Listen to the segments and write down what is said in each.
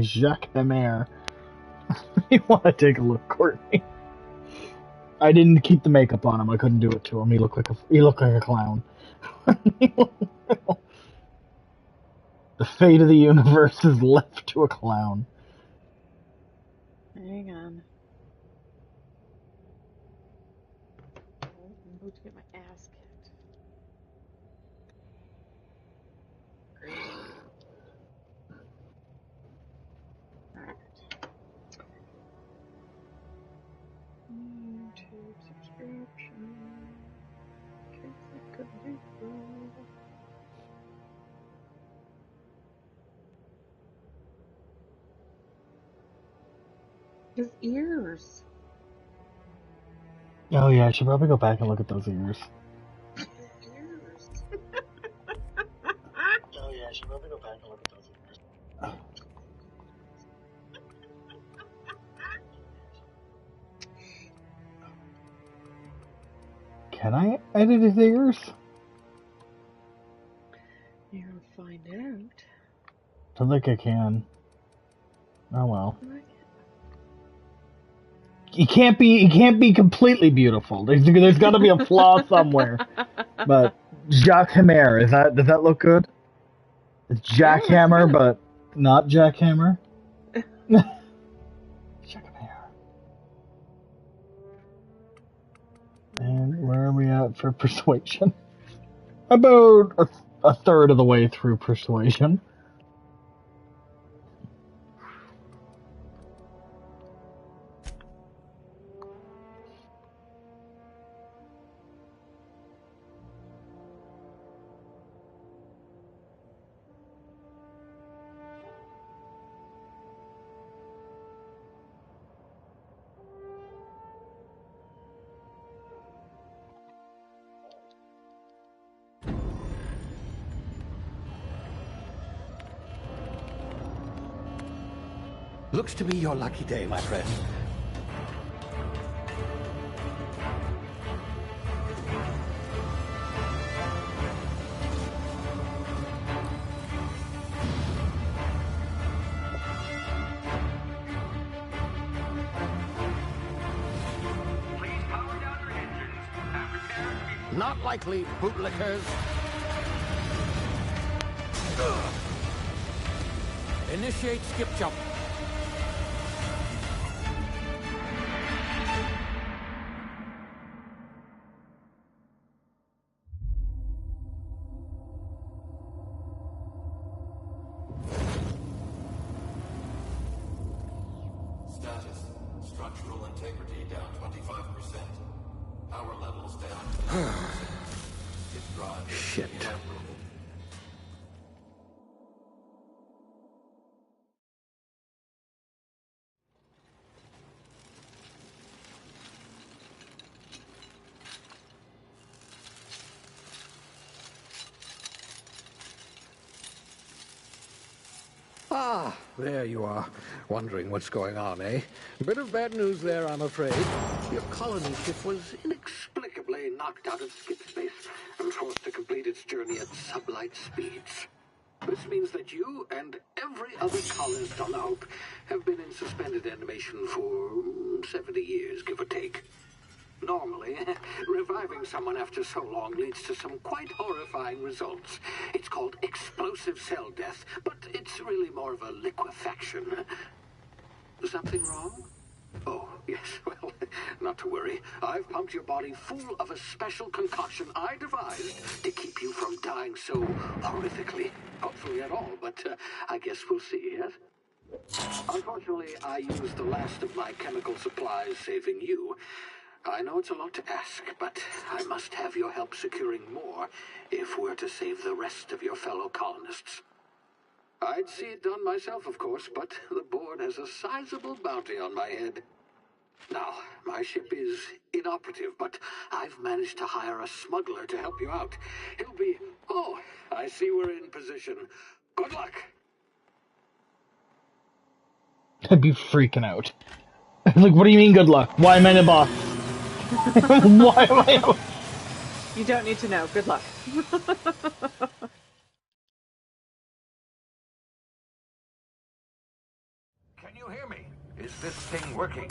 Jacques Hemaire. You want to take a look, Courtney? I didn't keep the makeup on him. I couldn't do it to him. He looked like a clown. The fate of the universe is left to a clown. Hang on. I'm about to get my ass kicked. Great. Alright. YouTube subscription. Kids that could be cool. His ears. Oh yeah, I should probably go back and look at those ears. His ears. Oh yeah, I should probably go back and look at those ears. Can I edit his ears? You're gonna find out. I don't think I can. Oh well. He can't be completely beautiful. There's got to be a flaw somewhere. But Jacques Hemaire, does that look good? It's Jack Hammer, but not Jack Hammer. Jacques Hemaire. And where are we at for persuasion? About a third of the way through persuasion. Looks to be your lucky day, my friend. Please power down your engines and prepare to be... Not likely, bootlickers. Initiate skip jump. Status. Structural integrity down 25%. Power levels down. Its drive is Shit. inoperable. Ah, there you are. Wondering what's going on, eh? Bit of bad news there, I'm afraid. Your colony ship was inexplicably knocked out of skip space and forced to complete its journey at sublight speeds. This means that you and every other colonist on the Hope have been in suspended animation for 70 years, give or take. Normally, reviving someone after so long leads to some quite horrifying results. It's called explosive cell death, but it's really more of a liquefaction. Something wrong? Oh, yes, well, not to worry. I've pumped your body full of a special concoction I devised to keep you from dying so horrifically. Hopefully at all, but I guess we'll see, yes? Unfortunately, I used the last of my chemical supplies saving you. I know it's a lot to ask, but I must have your help securing more if we're to save the rest of your fellow colonists. I'd see it done myself, of course, but the board has a sizable bounty on my head. Now, my ship is inoperative, but I've managed to hire a smuggler to help you out. He'll be... Oh, I see we're in position. Good luck! I'd be freaking out. Like, what do you mean good luck? Why am I in a box? Why am I... You don't need to know. Good luck. hear me? Is this thing working?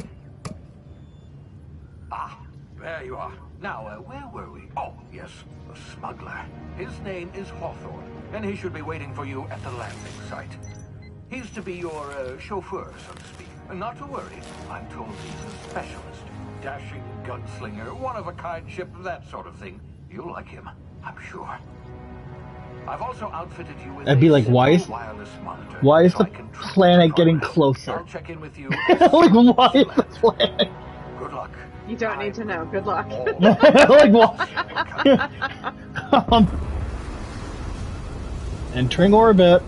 Ah, there you are. Now, where were we? Oh, yes, the smuggler. His name is Hawthorne, and he should be waiting for you at the landing site. He's to be your chauffeur, so to speak. Not to worry, I'm told he's a specialist. Dashing gunslinger, one-of-a-kind ship, that sort of thing. You'll like him, I'm sure. I've also outfitted you with I'd be a like, simple why is wireless monitor, the so I can track planet your getting progress. closer? I'll check in with you. Like, why is the planet? Good luck. You don't need to know. Good luck. Like, what? Entering orbit.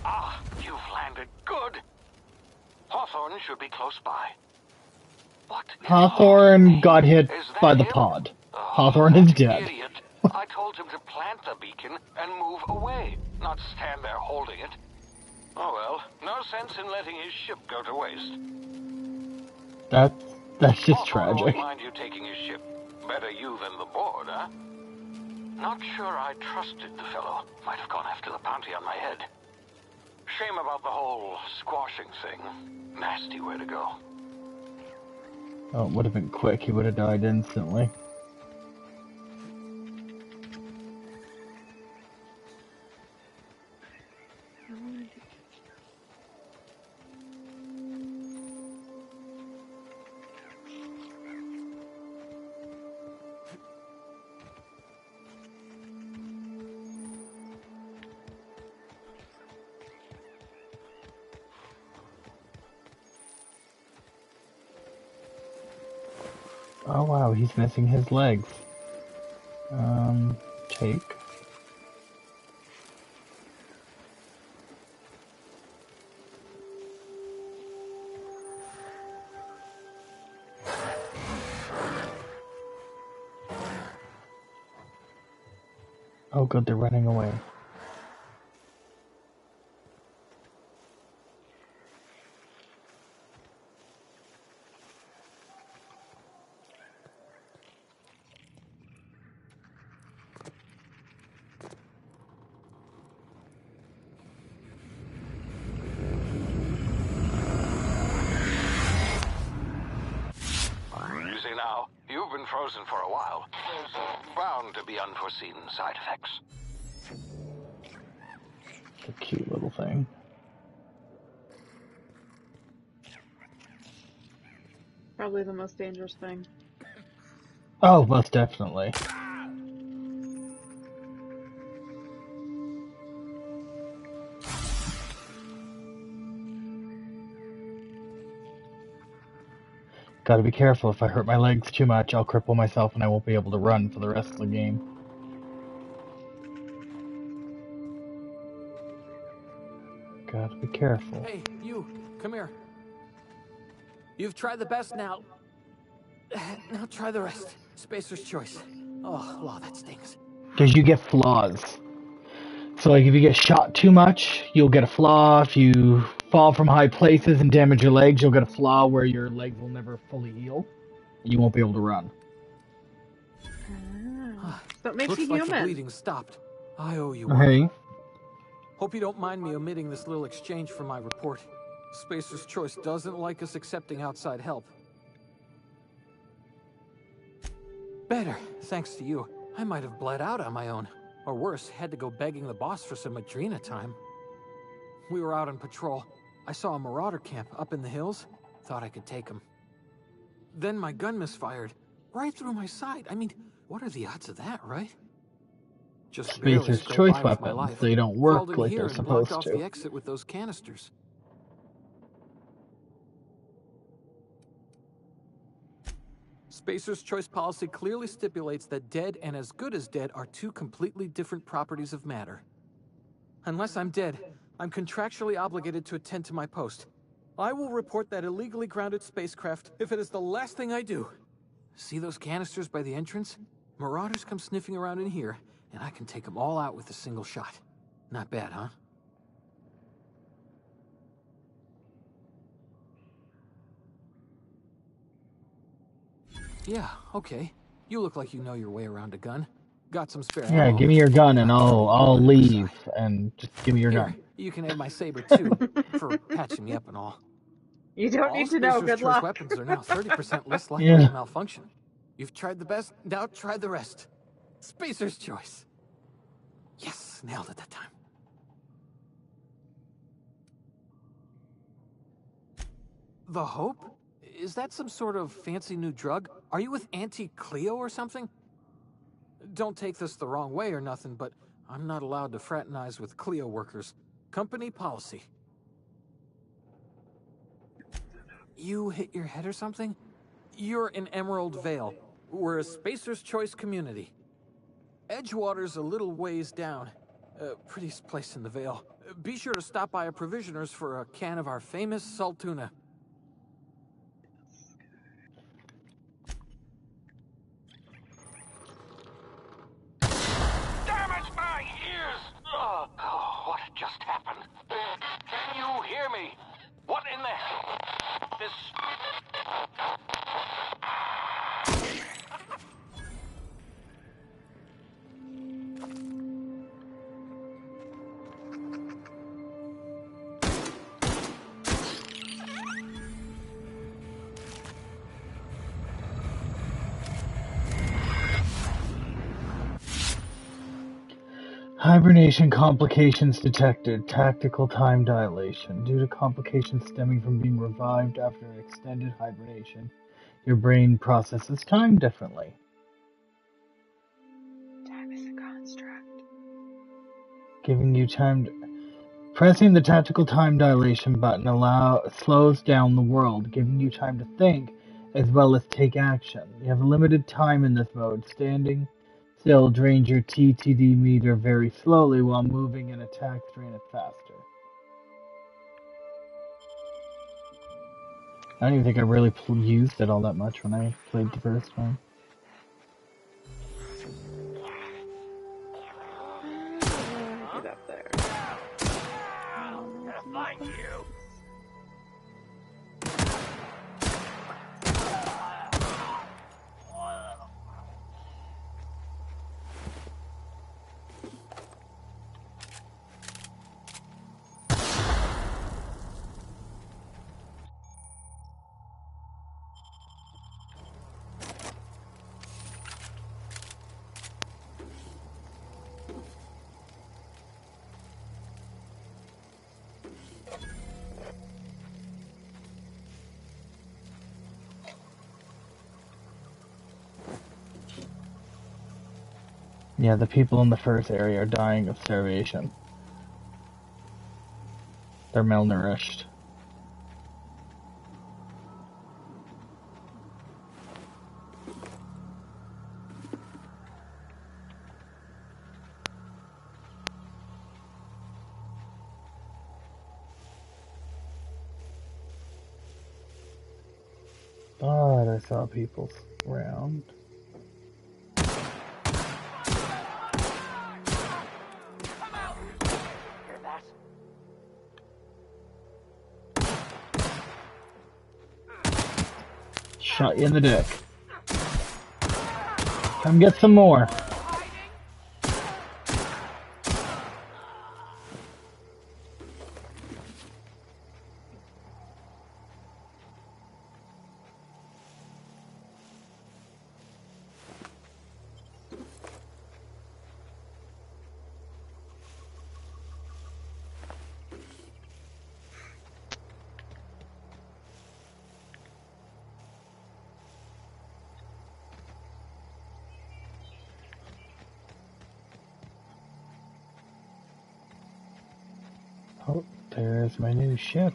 Ah, you've landed. Good. Hawthorne should be close by. What? Hawthorne got hit Is that by the him? pod. Oh, Hawthorne is dead. Idiot. I told him to plant the beacon and move away, not stand there holding it. Oh well, no sense in letting his ship go to waste. That's just Hawthorne tragic. won't mind you taking his ship. Better you than the board, huh? Not sure I trusted the fellow. Might have gone after the bounty on my head. Shame about the whole squashing thing. Nasty way to go. Oh, it would have been quick. He would have died instantly. Oh wow, he's missing his legs. Take. Oh good, they're running away. You see now, you've been frozen for a while. There's bound to be unforeseen side effects. It's a cute little thing. Probably the most dangerous thing. Oh, most definitely. Gotta be careful. If I hurt my legs too much, I'll cripple myself and I won't be able to run for the rest of the game. Gotta be careful. Hey, you, come here. You've tried the best now. Now try the rest. Spacer's choice. Oh, wow, that stings. Because you get flaws. So like if you get shot too much, you'll get a flaw. If you fall from high places and damage your legs, you'll get a flaw where your legs will never fully heal. You won't be able to run. So it makes Looks you like the human. bleeding stopped. I owe you one. Hey. Hope you don't mind me omitting this little exchange from my report. Spacer's Choice doesn't like us accepting outside help. Better, thanks to you. I might have bled out on my own. Or worse, had to go begging the boss for some Adrena time. We were out on patrol. I saw a marauder camp up in the hills. Thought I could take him. Then my gun misfired. Right through my side. I mean, what are the odds of that, right? Just barely Spacer's scraped choice by with my weapons. life. They don't work Crawled in like here they're and blocked supposed off to. the exit with those canisters. Spacer's Choice policy clearly stipulates that dead and as good as dead are two completely different properties of matter. Unless I'm dead, I'm contractually obligated to attend to my post. I will report that illegally grounded spacecraft if it is the last thing I do. See those canisters by the entrance? Marauders come sniffing around in here, and I can take them all out with a single shot. Not bad, huh? Yeah, okay. You look like you know your way around a gun. Got some spare Yeah, ammo. give me your gun and I'll leave and just give me your Here, gun. you can have my saber too, for patching me up and all. You don't All need to know. Spacer's Good Choice luck. weapons are now 30% less likely Yeah. to malfunction. You've tried the best, now try the rest. Spacer's Choice. Yes, nailed it that time. The Hope? Is that some sort of fancy new drug? Are you with Auntie Cleo or something? Don't take this the wrong way or nothing, but I'm not allowed to fraternize with Cleo workers. Company policy. You hit your head or something? You're in Emerald Vale. We're a Spacer's Choice community. Edgewater's a little ways down. Prettiest place in the Vale. Be sure to stop by a provisioner's for a can of our famous salt tuna. Damn it, my ears! Oh, what just happened? Can you hear me? What in the hell? This... Hibernation complications detected. Tactical time dilation. Due to complications stemming from being revived after an extended hibernation, your brain processes time differently. Time is a construct. Giving you time to... Pressing the tactical time dilation button slows down the world, giving you time to think as well as take action. You have limited time in this mode. Standing still drains your TTD meter very slowly, while moving and attacks drain it faster. I don't even think I really used it all that much when I played the first time. Get up there. Thank you! Yeah, the people in the first area are dying of starvation. They're malnourished. But I saw people around. Shot you in the dick. Come get some more. Oh, there's my new ship.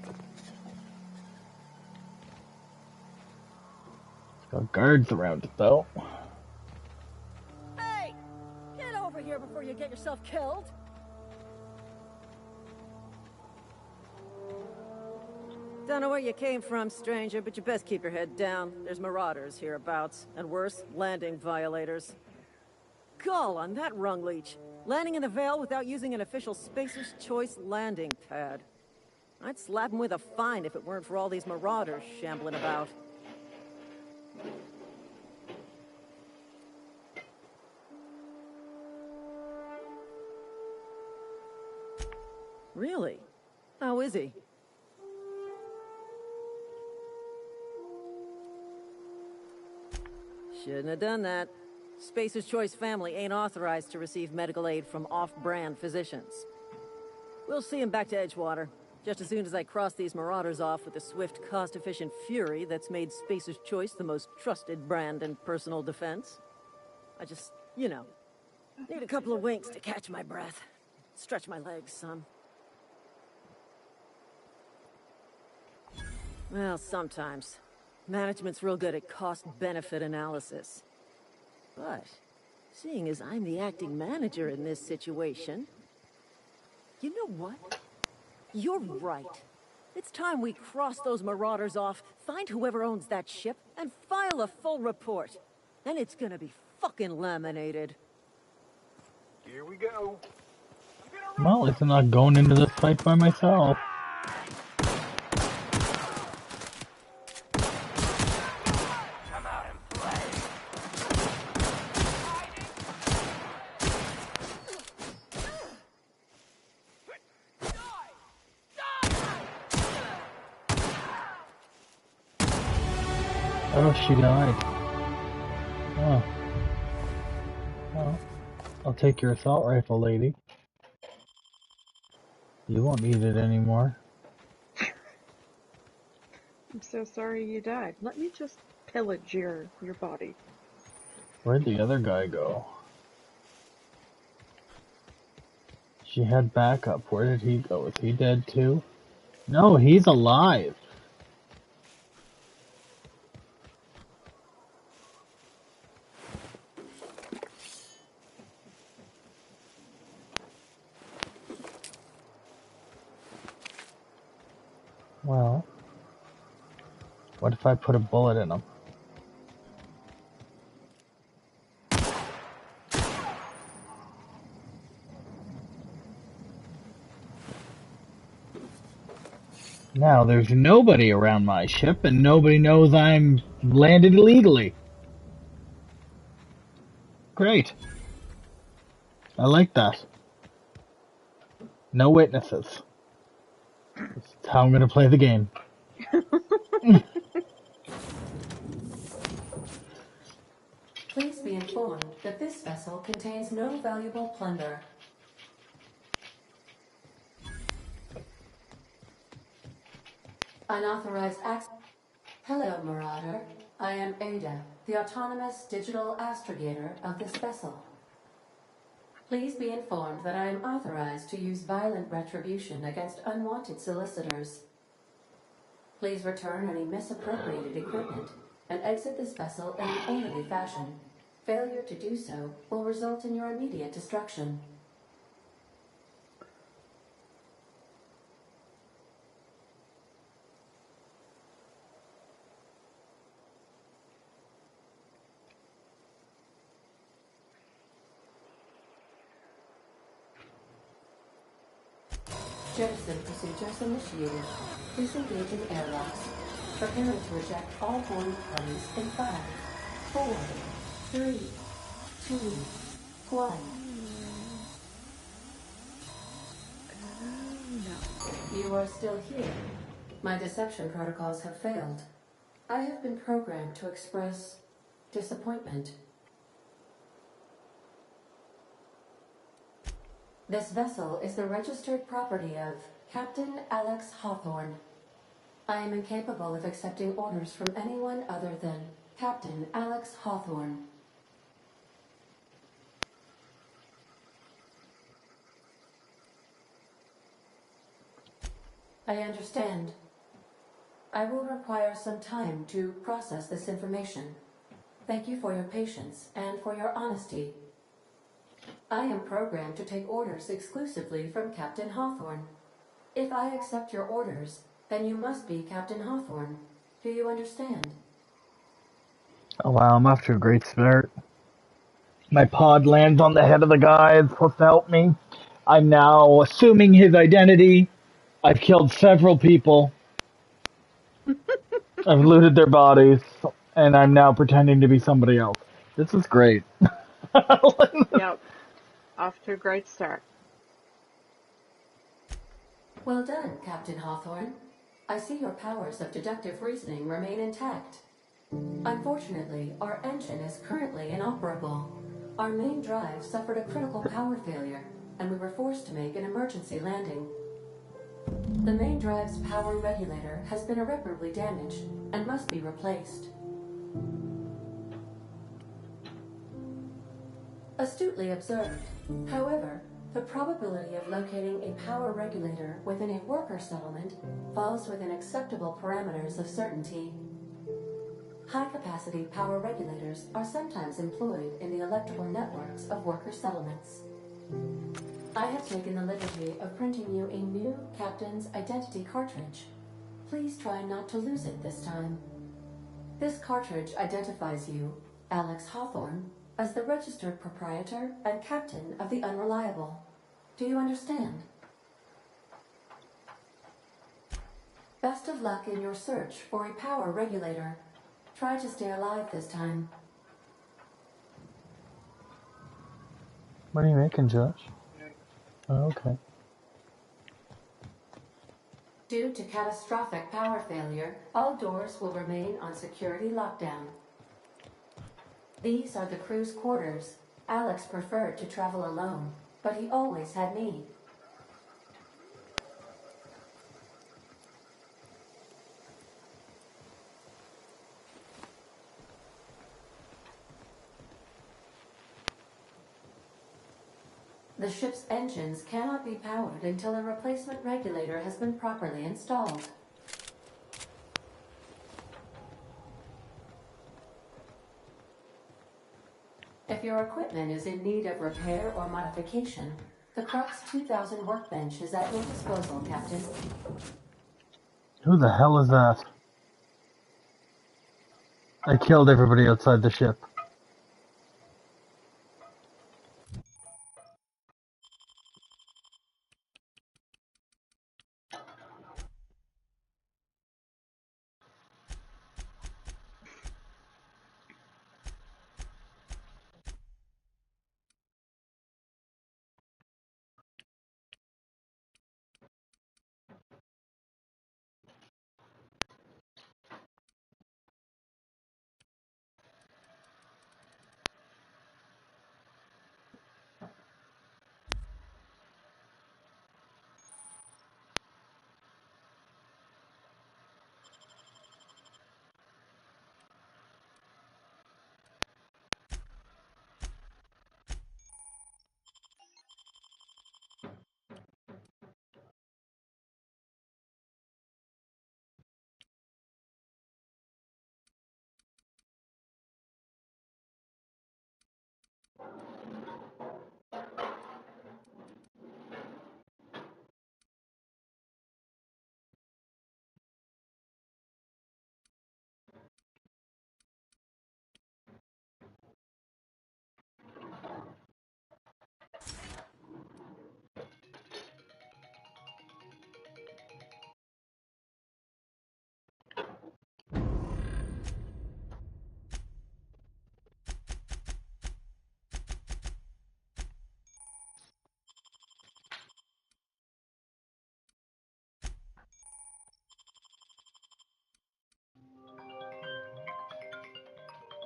It's got guards around it, though. Hey! Get over here before you get yourself killed! Don't know where you came from, stranger, but you best keep your head down. There's marauders hereabouts, and worse, landing violators. gall on that rung leech. Landing in the Vale without using an official Spacer's Choice landing pad. I'd slap him with a fine if it weren't for all these marauders shambling about. Really? How is he? Shouldn't have done that. Spacer's Choice family ain't authorized to receive medical aid from off-brand physicians. We'll see him back to Edgewater, just as soon as I cross these marauders off with the swift, cost-efficient fury that's made Spacer's Choice the most trusted brand in personal defense. I just, you know, need a couple of winks to catch my breath. Stretch my legs some. Well, sometimes. Management's real good at cost-benefit analysis. But, seeing as I'm the acting manager in this situation... You know what? You're right. It's time we cross those marauders off, find whoever owns that ship, and file a full report. Then it's gonna be fucking laminated. Here we go. Well, at least I'm not going into this fight by myself. Come out and play. Oh, she died. Oh. Well, I'll take your assault rifle, lady. You won't need it anymore. I'm so sorry you died. Let me just pillage your body. Where'd the other guy go? She had backup. Where did he go? Is he dead too? No, he's alive. Well, what if I put a bullet in him? Now there's nobody around my ship and nobody knows I'm landed illegally. Great. I like that. No witnesses. That's how I'm gonna play the game. Please be informed that this vessel contains no valuable plunder. Unauthorized access. Hello, Marauder. I am Ada, the autonomous digital astrogator of this vessel. Please be informed that I am authorized to use violent retribution against unwanted solicitors. Please return any misappropriated equipment and exit this vessel in an orderly fashion. Failure to do so will result in your immediate destruction. Jettison procedures initiated. Please engage in airlocks. Preparing to reject all boarding parties in 5, 4, 3, 2, 1. No. You are still here. My deception protocols have failed. I have been programmed to express disappointment. This vessel is the registered property of Captain Alex Hawthorne. I am incapable of accepting orders from anyone other than Captain Alex Hawthorne. I understand. I will require some time to process this information. Thank you for your patience and for your honesty. I am programmed to take orders exclusively from Captain Hawthorne. If I accept your orders, then you must be Captain Hawthorne. Do you understand? Oh wow, I'm off to a great start. My pod lands on the head of the guy that's supposed to help me. I'm now assuming his identity. I've killed several people. I've looted their bodies, and I'm now pretending to be somebody else. This is great. Yep. Off to a great start. Well done, Captain Hawthorne. I see your powers of deductive reasoning remain intact. Unfortunately, our engine is currently inoperable. Our main drive suffered a critical power failure, and we were forced to make an emergency landing. The main drive's power regulator has been irreparably damaged and must be replaced. Astutely observed. However, the probability of locating a power regulator within a worker settlement falls within acceptable parameters of certainty. High-capacity power regulators are sometimes employed in the electrical networks of worker settlements. I have taken the liberty of printing you a new Captain's Identity cartridge. Please try not to lose it this time. This cartridge identifies you, Alex Hawthorne, as the registered proprietor and captain of the Unreliable. Do you understand? Best of luck in your search for a power regulator. Try to stay alive this time. What are you making, Josh? Oh, okay. Due to catastrophic power failure, all doors will remain on security lockdown. These are the crew's quarters. Alex preferred to travel alone, but he always had me. The ship's engines cannot be powered until a replacement regulator has been properly installed. If your equipment is in need of repair or modification, the Crux 2000 workbench is at your disposal, Captain. Who the hell is that? I killed everybody outside the ship.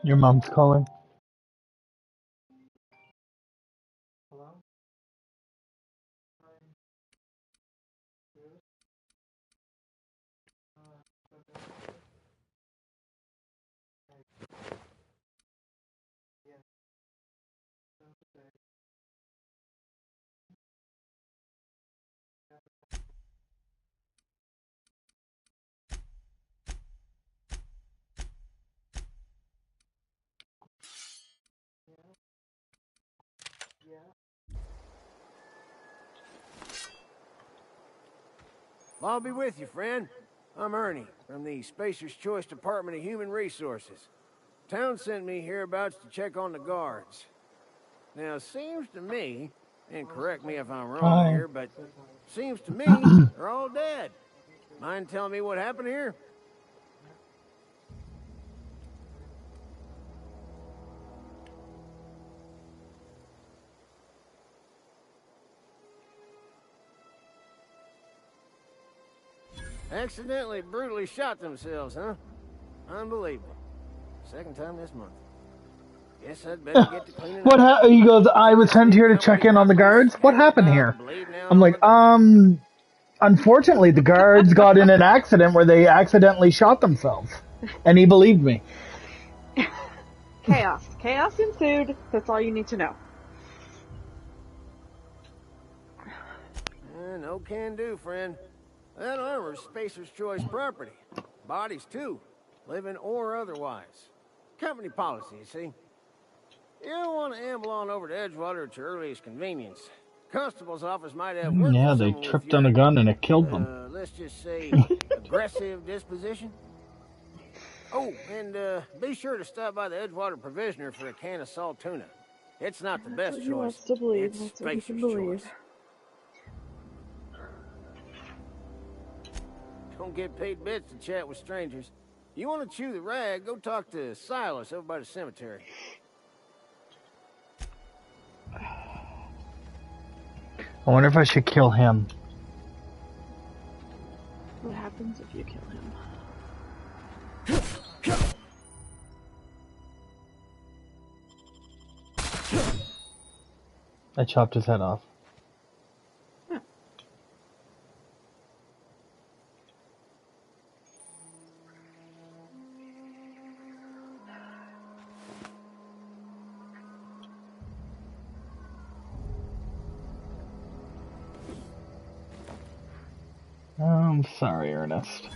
Your mom's calling. I'll be with you, friend. I'm Ernie, from the Spacer's Choice Department of Human Resources. Town sent me hereabouts to check on the guards. Now, seems to me, and correct me if I'm wrong Hi. here, but seems to me they're all dead. Mind telling me what happened here? Accidentally brutally shot themselves, huh? Unbelievable. Second time this month. Guess I'd better get to cleaning What up. he goes, I was sent here to check in on the guards. What happened here? I'm like, unfortunately, the guards got in an accident where they accidentally shot themselves. And he believed me. Chaos. Chaos ensued. That's all you need to know. No can do, friend. That armor's Spacer's Choice property. Bodies, too. Living or otherwise. Company policy, you see. You don't want to amble on over to Edgewater at your earliest convenience. Constable's office might have work Yeah, for they someone with tripped your, on a gun and it killed them. let's just say, aggressive disposition. Oh, and be sure to stop by the Edgewater Provisioner for a can of salt tuna. It's not the best He wants choice. to believe. It's That's what he can Spacer's believe. choice. Don't get paid bits to chat with strangers. You want to chew the rag, go talk to Silas over by the cemetery. I wonder if I should kill him. What happens if you kill him? I chopped his head off. Yeah. I'm sorry, Ernest.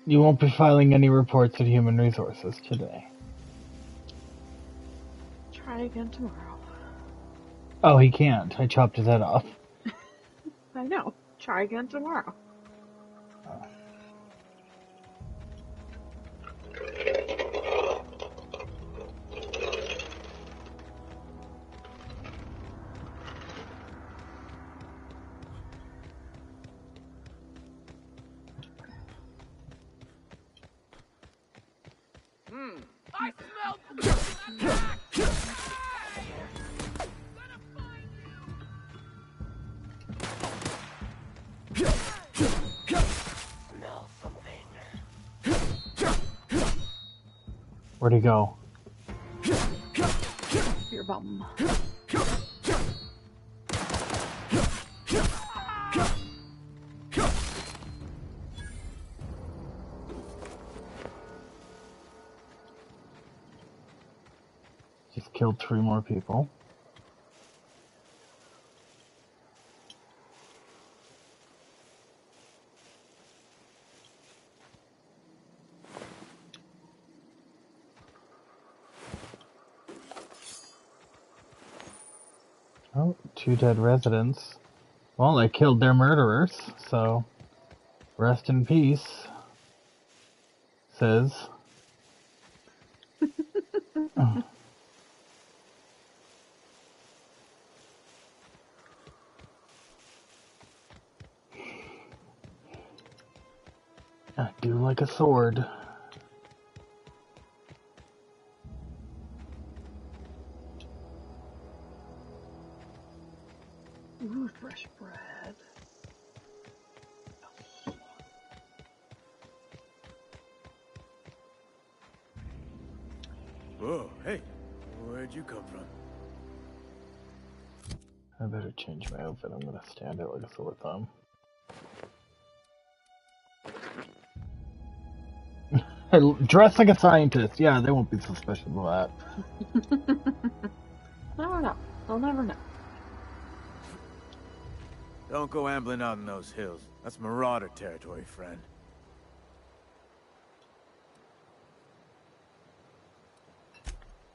You won't be filing any reports at Human Resources today. Try again tomorrow. Oh, he can't. I chopped his head off. I know. Try again tomorrow. I smell smell something. Where'd he go? Your bum. Just killed 3 more people. Oh, 2 dead residents. Well, they killed their murderers, so rest in peace, says. I do like a sword. Ooh, fresh bread. Whoa, hey, where'd you come from? I better change my outfit. I'm gonna stand out like a sore thumb. I dress like a scientist. Yeah, they won't be suspicious of that. Never know. They'll never know. Don't go ambling out in those hills. That's Marauder territory, friend.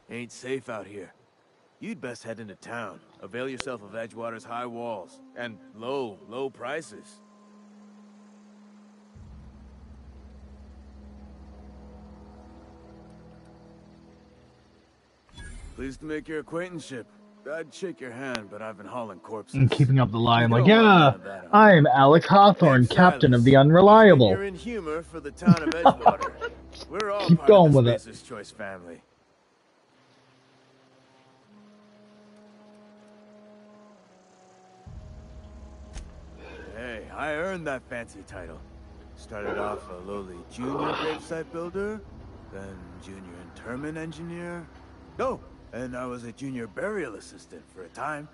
Ain't safe out here. You'd best head into town. Avail yourself of Edgewater's high walls. And low prices. Pleased to make your acquaintanceship. I'd shake your hand, but I've been hauling corpses. And keeping up the lie, I'm You like, don't want yeah, none of that, huh? I'm Alex Hawthorne, Name's captain of Silas. the You're Unreliable. in humor for the town of Edgewater. We're all Keep part going of the with it. Spacer's Choice family. Hey, I earned that fancy title. Started off a lowly junior gravesite builder, then junior interment engineer. Oh, and I was a junior burial assistant for a time.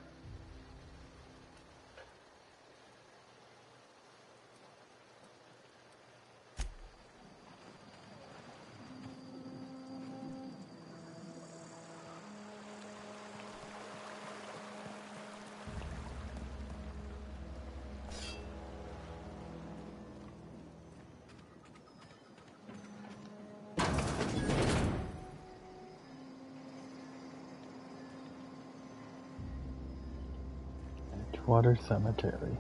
Edgewater Cemetery.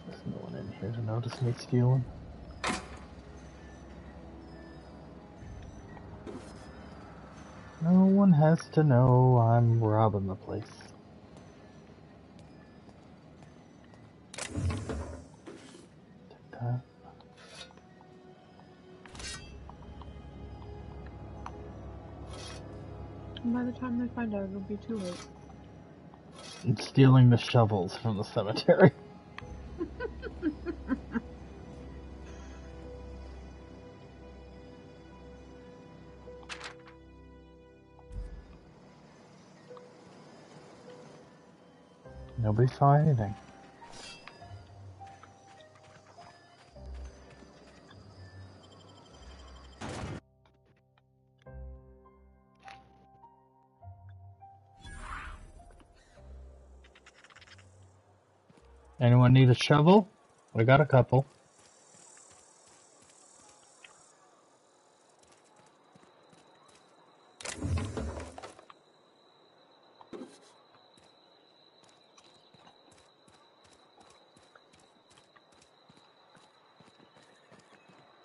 There's no one in here to notice me stealing. No one has to know I'm robbing the place. Take that. And by the time they find out, it'll be too late. And stealing the shovels from the cemetery. Nobody saw anything. Anyone need a shovel? I got a couple.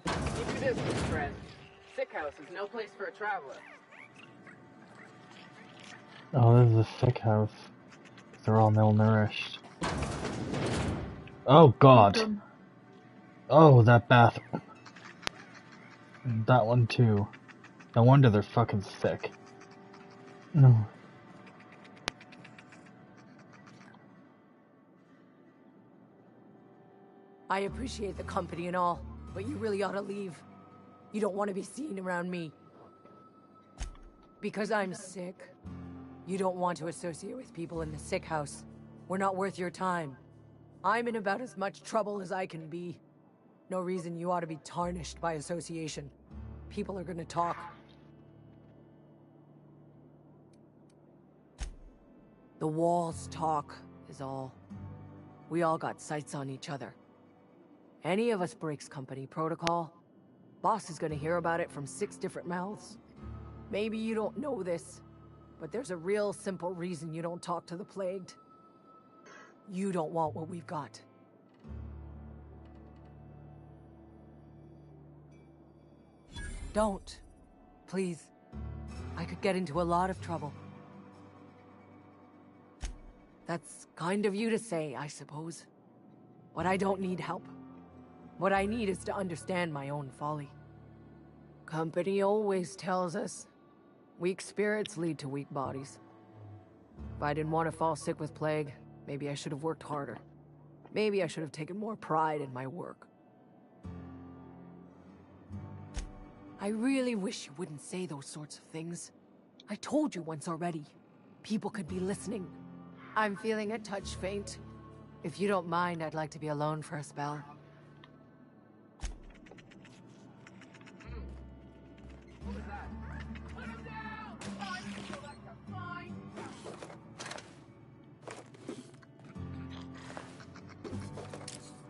Keep your distance, friend. Sick house is no place for a traveler. Oh, this is a sick house. They're all malnourished. Oh god. Oh, that bathroom. And that one too. No wonder they're fucking sick. No. I appreciate the company and all, but you really ought to leave. You don't want to be seen around me. Because I'm sick. You don't want to associate with people in the sick house. We're not worth your time. I'm in about as much trouble as I can be. No reason you ought to be tarnished by association. People are gonna talk. The walls talk, is all. We all got sights on each other. Any of us breaks company protocol, boss is gonna hear about it from 6 different mouths. Maybe you don't know this, but there's a real simple reason you don't talk to the plagued. You don't want what we've got. Don't. Please. I could get into a lot of trouble. That's kind of you to say, I suppose. But I don't need help. What I need is to understand my own folly. Company always tells us, weak spirits lead to weak bodies. If I didn't want to fall sick with plague, maybe I should have worked harder. Maybe I should have taken more pride in my work. I really wish you wouldn't say those sorts of things. I told you once already. People could be listening. I'm feeling a touch faint. If you don't mind, I'd like to be alone for a spell.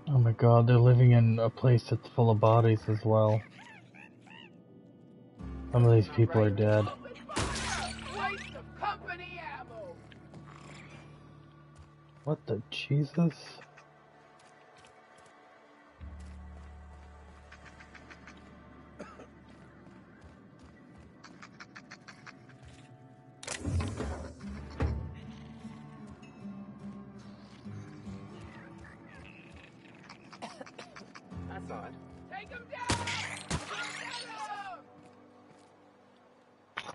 Oh my god, they're living in a place that's full of bodies as well. Some of these people are dead. What the Jesus? That's odd. Take him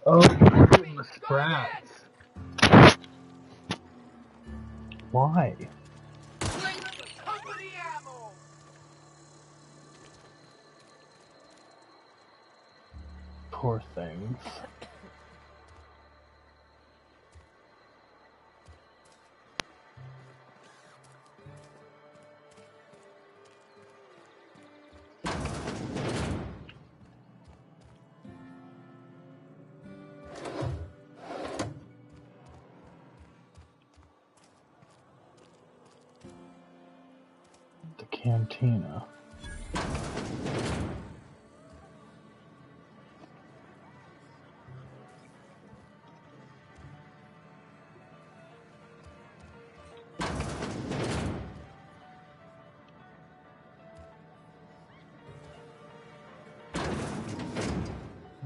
Oh, the scraps. Why? Poor things. The cantina.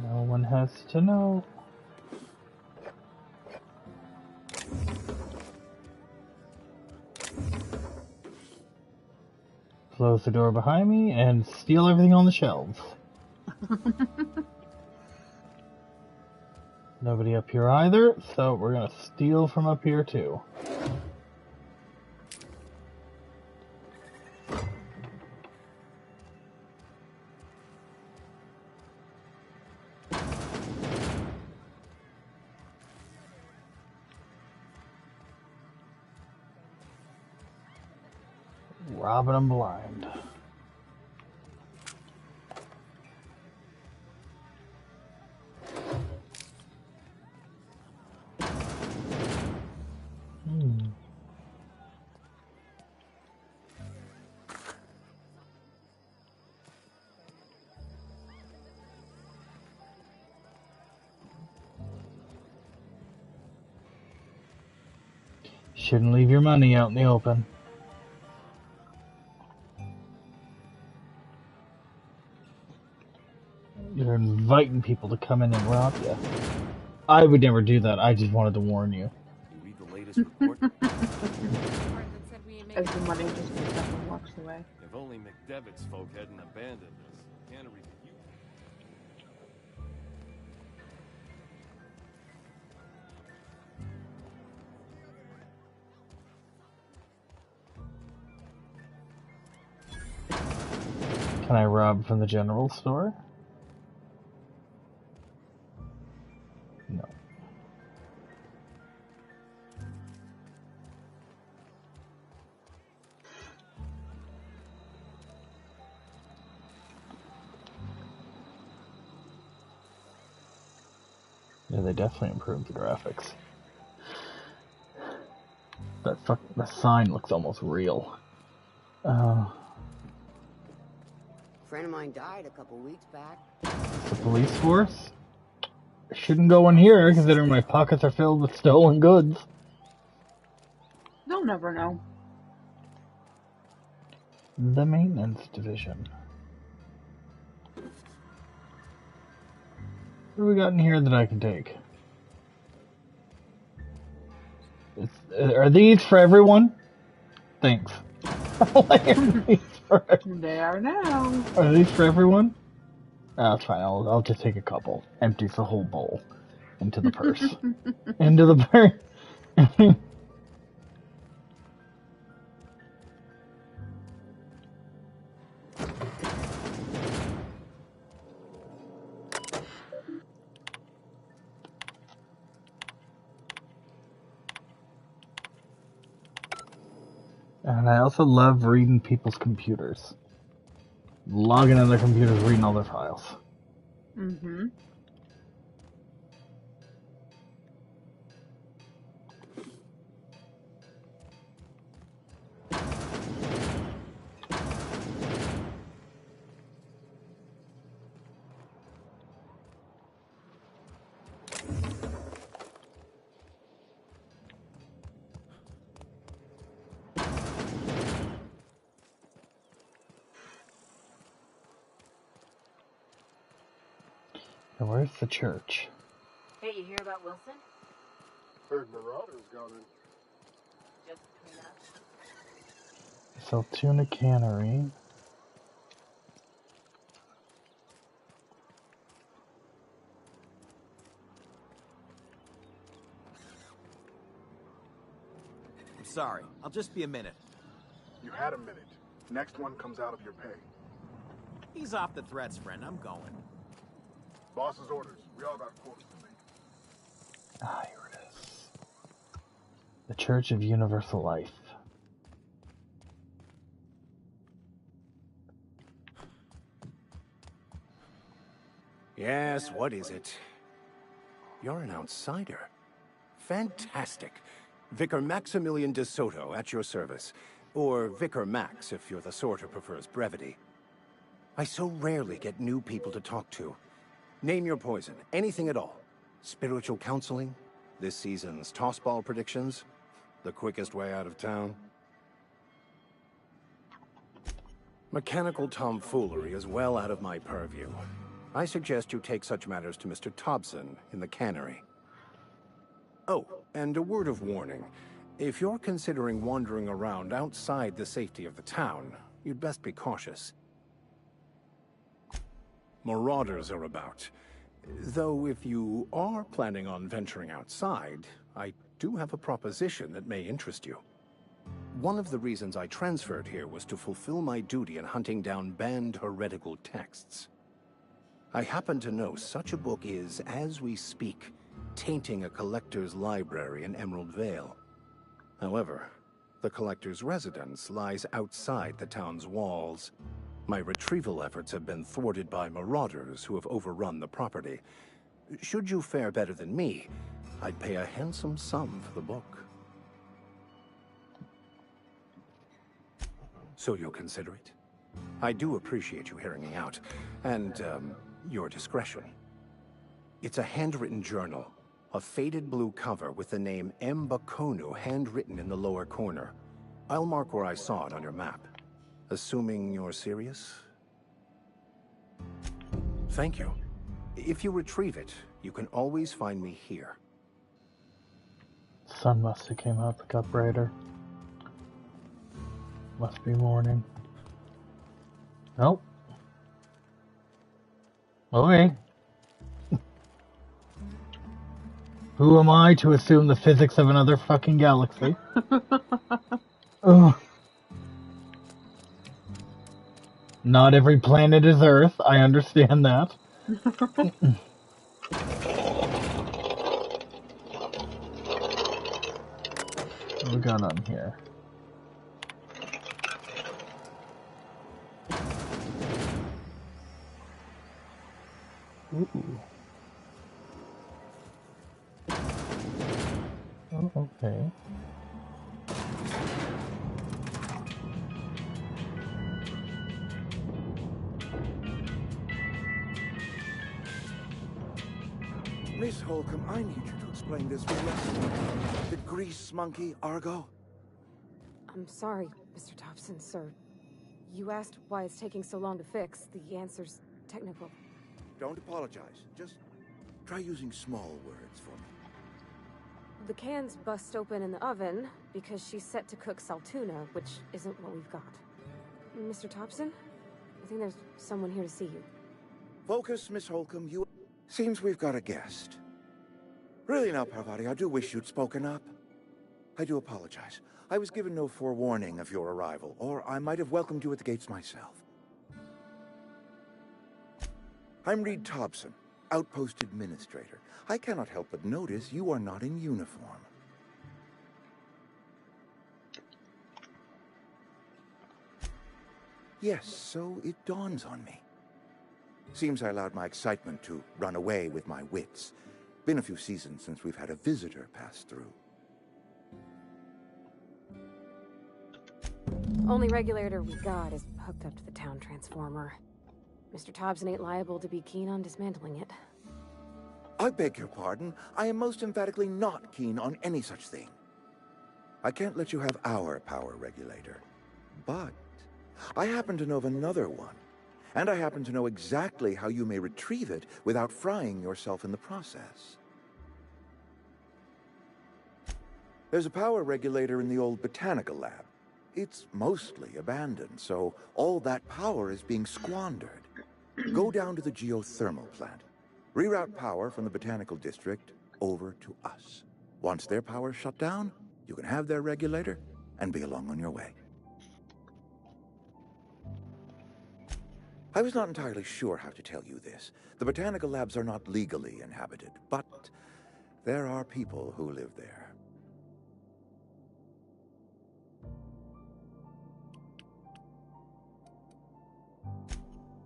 No one has to know. Close the door behind me and steal everything on the shelves. Nobody up here either, so we're gonna steal from up here too. Robbing them blind. Shouldn't leave your money out in the open. You're inviting people to come in and rob you. I would never do that. I just wanted to warn you. You read the latest report? As the money just picks up and walks away. If only McDevitt's folk hadn't abandoned us. Cannery that you... Can I rob from the general store? No. Yeah, they definitely improved the graphics. The sign looks almost real. A friend of mine died a couple weeks back. The police force? I shouldn't go in here, considering my pockets are filled with stolen goods. They'll never know. The maintenance division. What do we got in here that I can take? Are these for everyone? Thanks. They are now. Are these for everyone? Oh, that's fine. I'll just take a couple. Empties the whole bowl into the purse. Into the purse. And I also love reading people's computers. Logging in their computers, reading all their files. Mm-hmm. And where's the church? Hey, you hear about Wilson? Heard Marauders got in. Just between us. Saltuna Cannery. I'm sorry. I'll just be a minute. You had a minute. Next one comes out of your pay. Ease off the threats, friend. I'm going. Boss's orders. We all got quarters to make. Ah, here it is. The Church of Universal Life. Yes, what is it? You're an outsider. Fantastic. Vicar Maximilian de Soto, at your service. Or Vicar Max, if you're the sort who prefers brevity. I so rarely get new people to talk to. Name your poison, anything at all. Spiritual counseling? This season's tossball predictions? The quickest way out of town? Mechanical tomfoolery is well out of my purview. I suggest you take such matters to Mr. Thompson in the cannery. Oh, and a word of warning. If you're considering wandering around outside the safety of the town, you'd best be cautious. Marauders are about. Though if you are planning on venturing outside, I do have a proposition that may interest you. One of the reasons I transferred here was to fulfill my duty in hunting down banned heretical texts. I happen to know such a book is, as we speak, tainting a collector's library in Emerald Vale. However, the collector's residence lies outside the town's walls. My retrieval efforts have been thwarted by marauders who have overrun the property. Should you fare better than me, I'd pay a handsome sum for the book. So you'll consider it? I do appreciate you hearing me out, and, your discretion. It's a handwritten journal, a faded blue cover with the name Mbakonu handwritten in the lower corner. I'll mark where I saw it on your map. Assuming you're serious? Thank you. If you retrieve it, you can always find me here. Sun must have came out, got brighter. Must be morning. Nope. Okay. Who am I to assume the physics of another fucking galaxy? Ugh. Not every planet is Earth, I understand that. What we got on here? Ooh. Oh, okay. Miss Holcomb, I need you to explain this real lesson. The grease monkey, Argo? I'm sorry, Mr. Thompson, sir. You asked why it's taking so long to fix. The answer's technical. Don't apologize. Just try using small words for me. The cans bust open in the oven because she's set to cook saltuna, which isn't what we've got. Mr. Thompson? I think there's someone here to see you. Focus, Miss Holcomb. You... Seems we've got a guest. Really now, Parvati, I do wish you'd spoken up. I do apologize. I was given no forewarning of your arrival, or I might have welcomed you at the gates myself. I'm Reed Thompson, Outpost Administrator. I cannot help but notice you are not in uniform. Yes, so it dawns on me. Seems I allowed my excitement to run away with my wits. Been a few seasons since we've had a visitor pass through. Only regulator we got is hooked up to the town transformer. Mr. Thompson ain't liable to be keen on dismantling it. I beg your pardon. I am most emphatically not keen on any such thing. I can't let you have our power regulator. But I happen to know of another one. And I happen to know exactly how you may retrieve it without frying yourself in the process. There's a power regulator in the old botanical lab. It's mostly abandoned, so all that power is being squandered. Go down to the geothermal plant. Reroute power from the botanical district over to us. Once their power's shut down, you can have their regulator and be along on your way. I was not entirely sure how to tell you this. The botanical labs are not legally inhabited, but there are people who live there.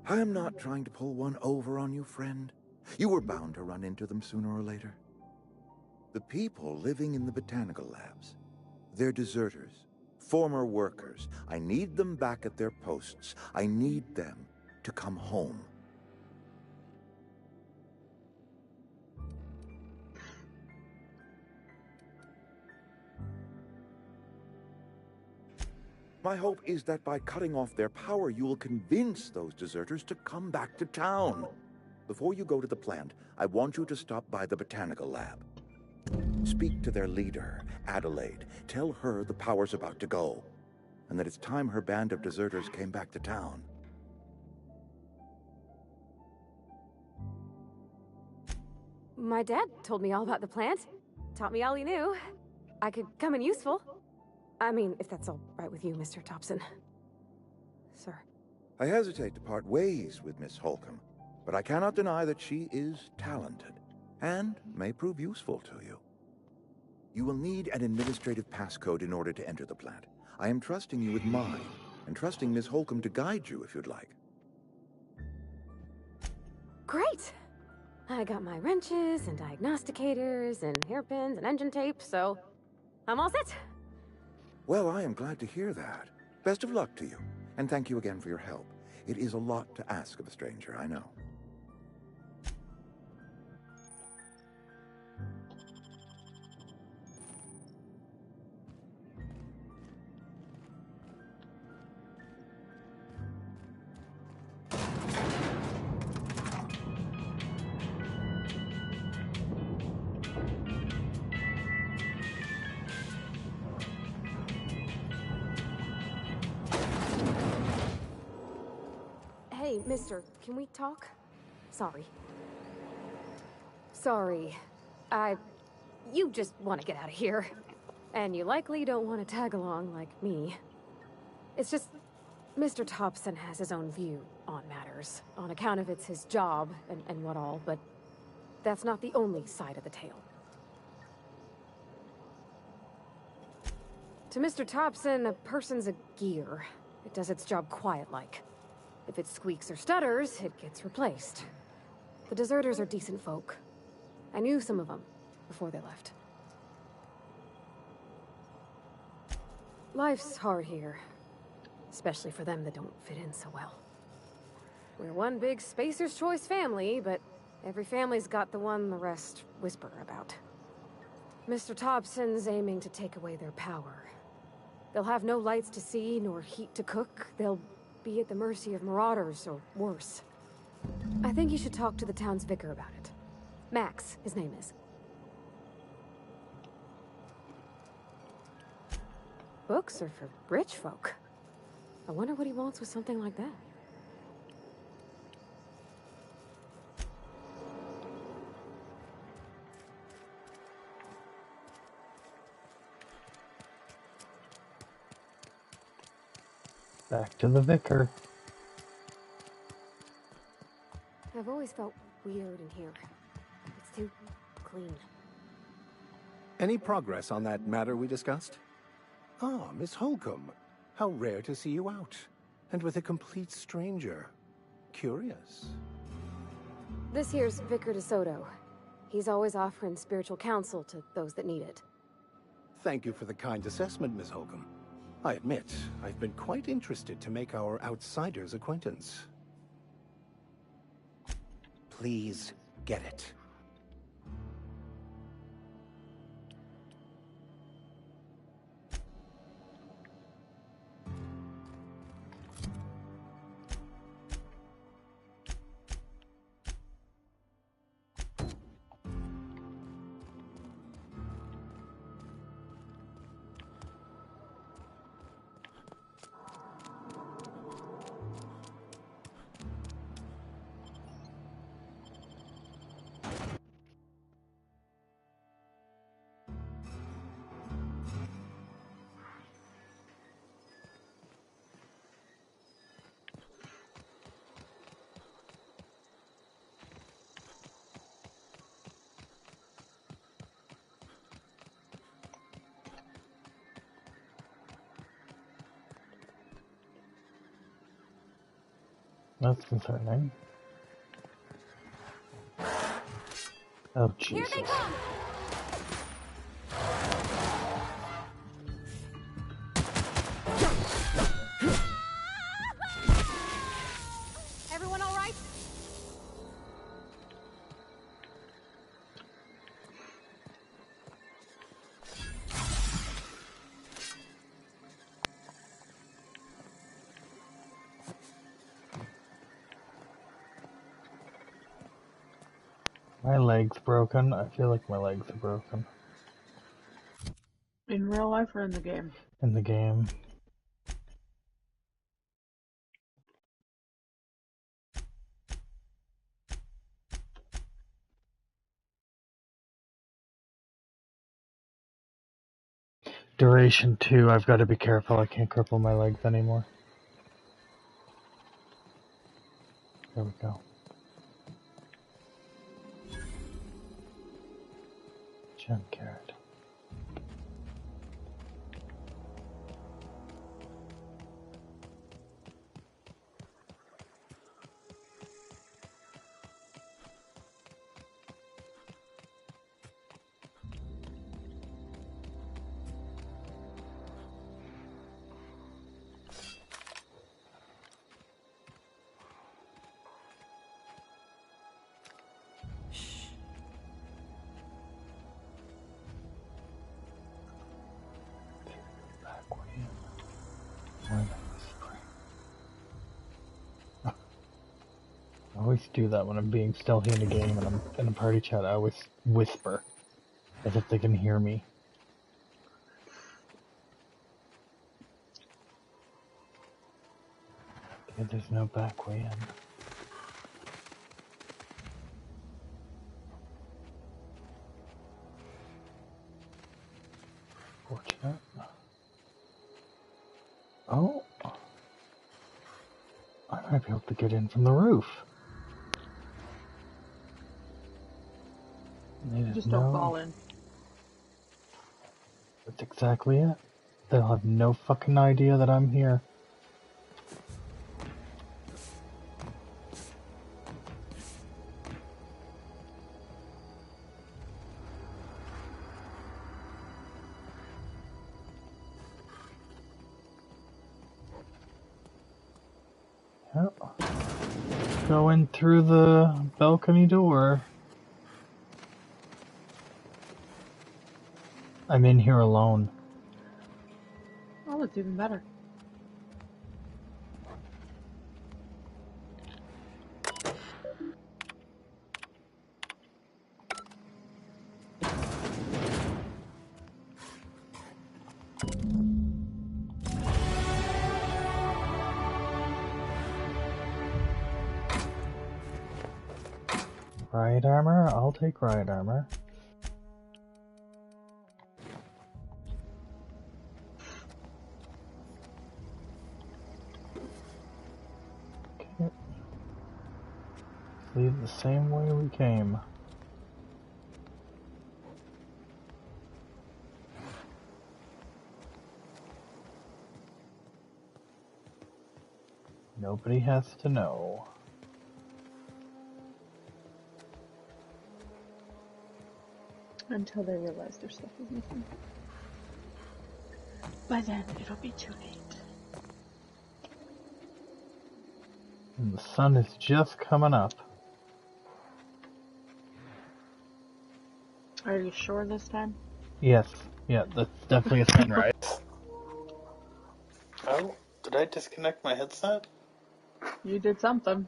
I am not trying to pull one over on you, friend. You were bound to run into them sooner or later. The people living in the botanical labs, they're deserters, former workers. I need them back at their posts. I need them to come home. My hope is that by cutting off their power, you will convince those deserters to come back to town. Before you go to the plant, I want you to stop by the botanical lab. Speak to their leader, Adelaide. Tell her the power's about to go, and that it's time her band of deserters came back to town. My dad told me all about the plant. Taught me all he knew. I could come in useful. I mean, if that's all right with you, Mr. Thompson. Sir. I hesitate to part ways with Miss Holcomb, but I cannot deny that she is talented, and may prove useful to you. You will need an administrative passcode in order to enter the plant. I am trusting you with mine, and trusting Miss Holcomb to guide you if you'd like. Great! I got my wrenches and diagnosticators and hairpins and engine tape, so I'm all set. Well, I am glad to hear that. Best of luck to you, and thank you again for your help. It is a lot to ask of a stranger, I know. Hey, mister, can we talk? Sorry. Sorry. You just want to get out of here. And you likely don't want to tag along like me. It's just, Mr. Thompson has his own view on matters, on account of it's his job and what all, but that's not the only side of the tale. To Mr. Thompson, a person's a gear. It does its job quiet-like. If it squeaks or stutters, it gets replaced. The deserters are decent folk. I knew some of them before they left. Life's hard here, especially for them that don't fit in so well. We're one big Spacer's Choice family, but every family's got the one the rest whisper about. Mr. Thompson's aiming to take away their power. They'll have no lights to see, nor heat to cook. They'll be at the mercy of marauders, or worse. I think you should talk to the town's vicar about it. Max, his name is. Books are for rich folk. I wonder what he wants with something like that. Back to the vicar. I've always felt weird in here. It's too clean. Any progress on that matter we discussed? Ah, Miss Holcomb. How rare to see you out. And with a complete stranger. Curious. This here's Vicar DeSoto. He's always offering spiritual counsel to those that need it. Thank you for the kind assessment, Miss Holcomb. I admit, I've been quite interested to make our outsider's acquaintance. Please get it. That's concerning. Oh, Here Jesus. they come! Everyone all right? My leg's broken. I feel like my legs are broken. In real life or in the game? In the game. Duration 2, I've got to be careful. I can't cripple my legs anymore. There we go. Gem carrot. I always do that when I'm being stealthy in the game and I'm in a party chat. I always whisper as if they can hear me. Okay, there's no back way in. Fortunate. Oh. I might be able to get in from the roof. Just don't fall in. That's exactly it. They'll have no fucking idea that I'm here. Yep. Going through the balcony door. I'm in here alone. Oh, that's even better. Riot armor? I'll take riot armor. Okay. Leave the same way we came. Nobody has to know. Until they realize their stuff is missing. By then, it'll be too late. And the sun is just coming up. Are you sure this time? Yes. Yeah, that's definitely a sunrise. Oh, did I disconnect my headset? You did something.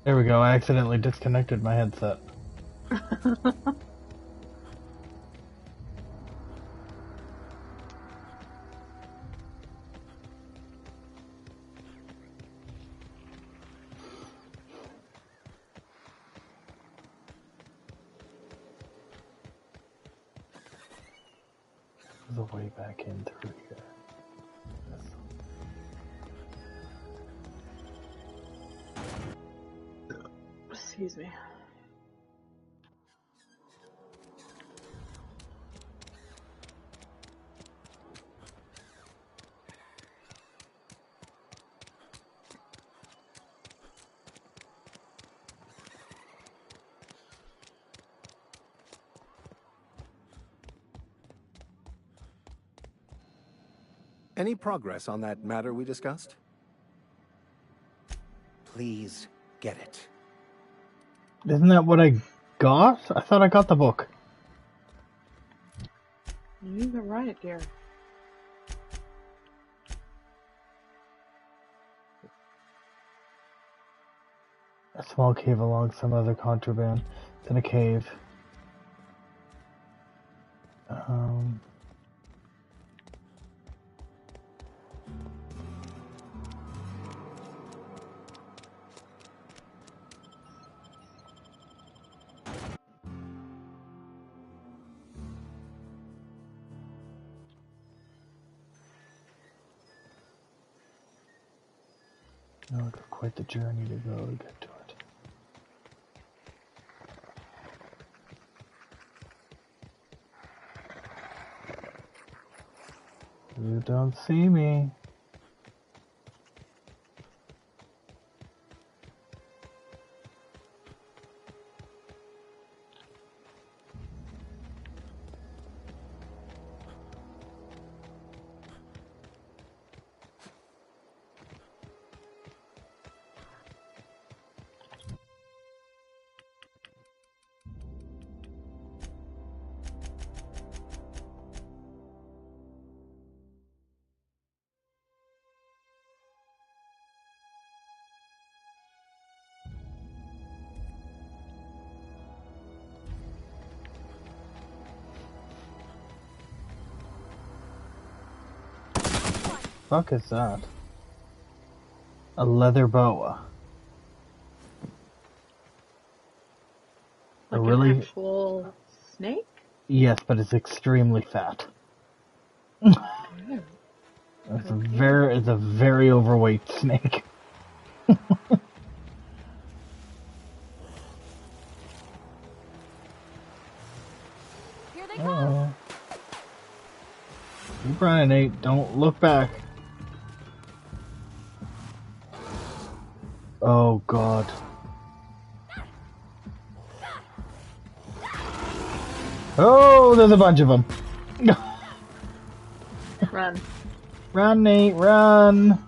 There we go, I accidentally disconnected my headset. There's a way back in through here. Excuse me. Any progress on that matter we discussed? Please get it. Isn't that what I got? I thought I got the book. You were right, dear. A small cave along some other contraband. It's in a cave. Oh, it's quite the journey to go to get to it. You don't see me. Fuck is that? A leather boa. Like a really an actual snake? Yes, but it's extremely fat. It's a very overweight snake. Here they come. Keep running, Nate. Don't look back. Oh God. Oh, there's a bunch of them. Run. Run, Nate, run.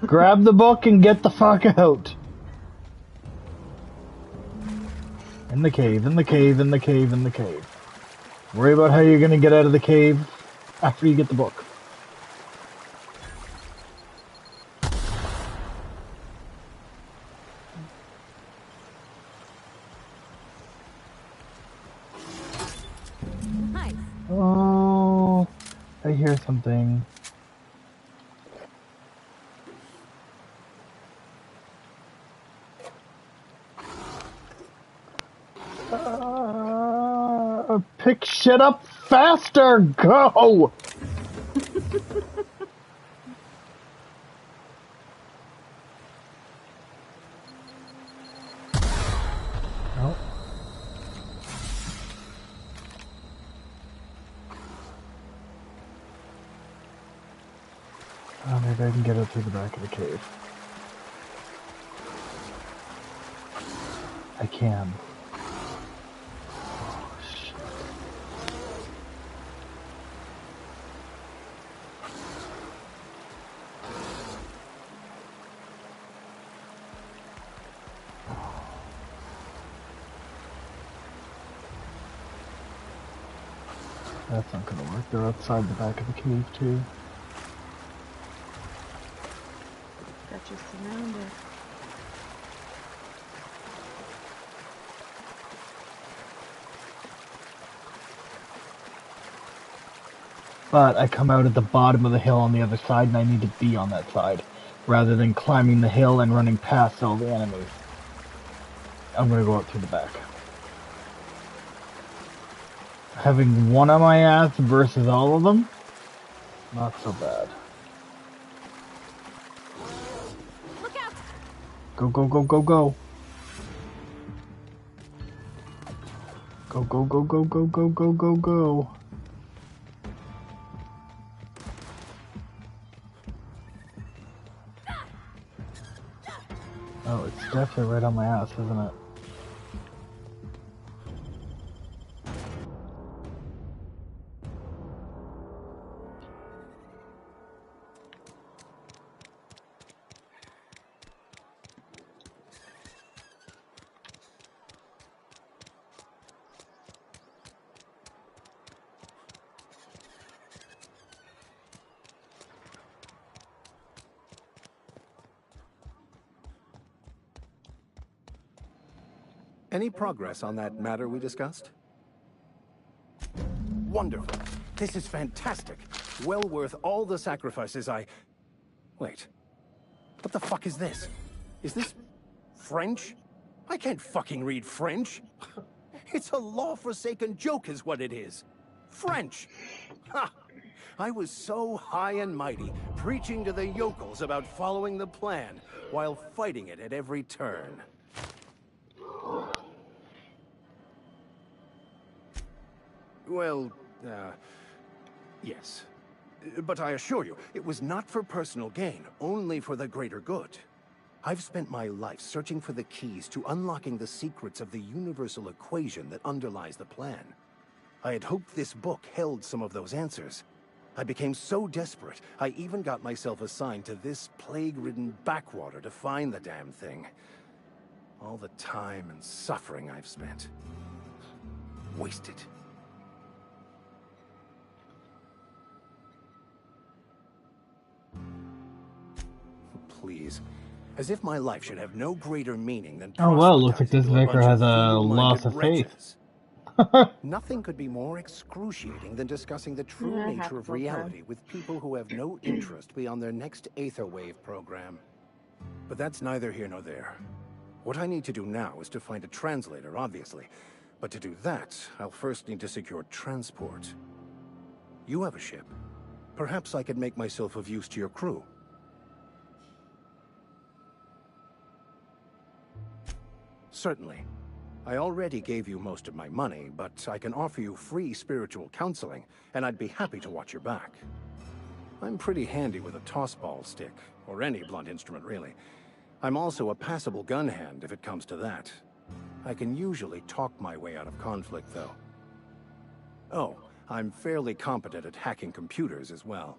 Grab the book and get the fuck out. In the cave, in the cave, in the cave, in the cave. Worry about how you're gonna get out of the cave after you get the book. Oh, I hear something. Pick shit up faster! Go! Oh. Oh, maybe I can get it through the back of the cave. I can. That's not gonna work. They're outside the back of the cave too. Got you surrounded. But I come out at the bottom of the hill on the other side, and I need to be on that side, rather than climbing the hill and running past all the enemies. I'm gonna go out through the back. Having one on my ass versus all of them, not so bad. Look out! Go, go, go, go, go. Go, go, go, go, go, go, go, go, go. Oh, it's definitely right on my ass, isn't it? Any progress on that matter we discussed? Wonderful. This is fantastic. Well worth all the sacrifices I... Wait. What the fuck is this? Is this... French? I can't fucking read French. It's a law-forsaken joke is what it is. French! Ha! I was so high and mighty, preaching to the yokels about following the plan, while fighting it at every turn. Well, yes. But I assure you, it was not for personal gain, only for the greater good. I've spent my life searching for the keys to unlocking the secrets of the universal equation that underlies the plan. I had hoped this book held some of those answers. I became so desperate, I even got myself assigned to this plague-ridden backwater to find the damn thing. All the time and suffering I've spent. Wasted. Please. As if my life should have no greater meaning than oh well, looks like this vicar has a loss of faith. Nothing could be more excruciating than discussing the true nature of reality with people who have no interest beyond their next Aetherwave program. But that's neither here nor there. What I need to do now is to find a translator, obviously. But to do that, I'll first need to secure transport. You have a ship. Perhaps I could make myself of use to your crew. Certainly. I already gave you most of my money, but I can offer you free spiritual counseling, and I'd be happy to watch your back. I'm pretty handy with a tossball stick, or any blunt instrument really. I'm also a passable gun hand if it comes to that. I can usually talk my way out of conflict, though. Oh, I'm fairly competent at hacking computers as well.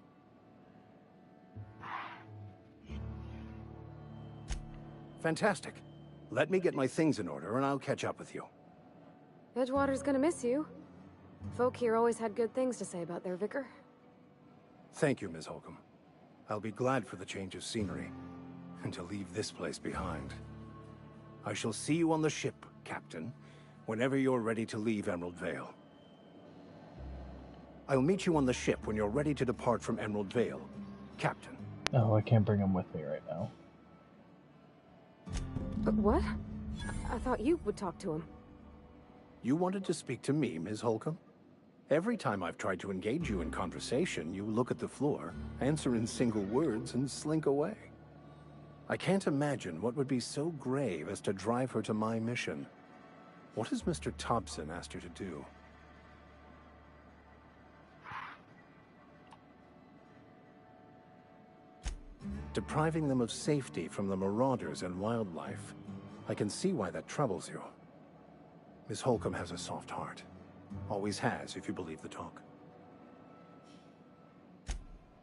Fantastic. Let me get my things in order and I'll catch up with you. Edgewater's gonna miss you. Folk here always had good things to say about their vicar. Thank you, Ms. Holcomb. I'll be glad for the change of scenery, and to leave this place behind. I shall see you on the ship, Captain, whenever you're ready to leave Emerald Vale. I'll meet you on the ship when you're ready to depart from Emerald Vale, Captain. Oh, I can't bring him with me right now. But what? I thought you would talk to him. You wanted to speak to me, Ms. Holcomb? Every time I've tried to engage you in conversation, you look at the floor, answer in single words, and slink away. I can't imagine what would be so grave as to drive her to my mission. What has Mr. Thompson asked her to do? depriving them of safety from the marauders and wildlife. I can see why that troubles you. Miss Holcomb has a soft heart. Always has, if you believe the talk.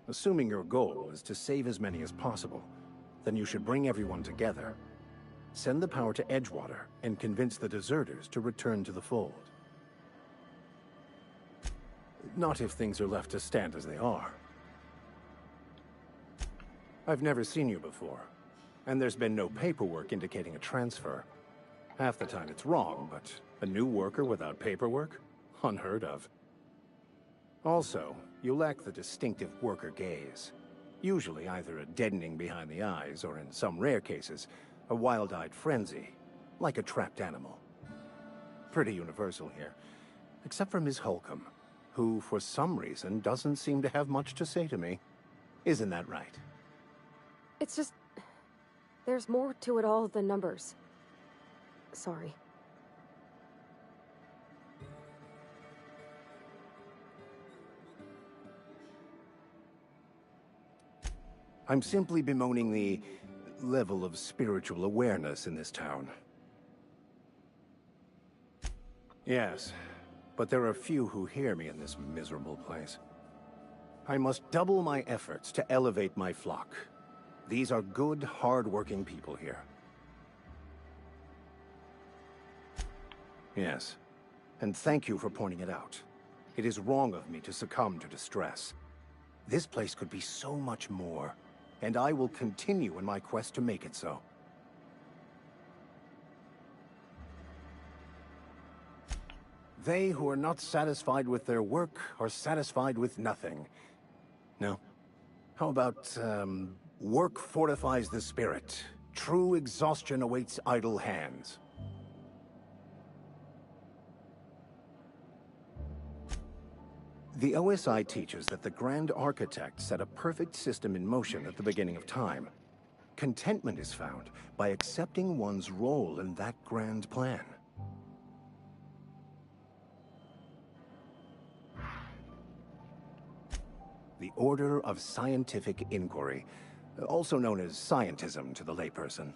Assuming your goal is to save as many as possible, then you should bring everyone together. Send the power to Edgewater and convince the deserters to return to the fold. Not if things are left to stand as they are. I've never seen you before, and there's been no paperwork indicating a transfer. Half the time it's wrong, but a new worker without paperwork? Unheard of. Also, you lack the distinctive worker gaze. Usually either a deadening behind the eyes, or in some rare cases, a wild-eyed frenzy, like a trapped animal. Pretty universal here, except for Ms. Holcomb, who, for some reason, doesn't seem to have much to say to me. Isn't that right? It's just... there's more to it all than numbers. Sorry. I'm simply bemoaning the level of spiritual awareness in this town. Yes, but there are few who hear me in this miserable place. I must double my efforts to elevate my flock. These are good, hard-working people here. Yes, and thank you for pointing it out. It is wrong of me to succumb to distress. This place could be so much more, and I will continue in my quest to make it so. They who are not satisfied with their work are satisfied with nothing. No? How about, work fortifies the spirit. True exhaustion awaits idle hands. The OSI teaches that the Grand Architect set a perfect system in motion at the beginning of time. Contentment is found by accepting one's role in that grand plan. The Order of Scientific Inquiry, also known as scientism to the layperson.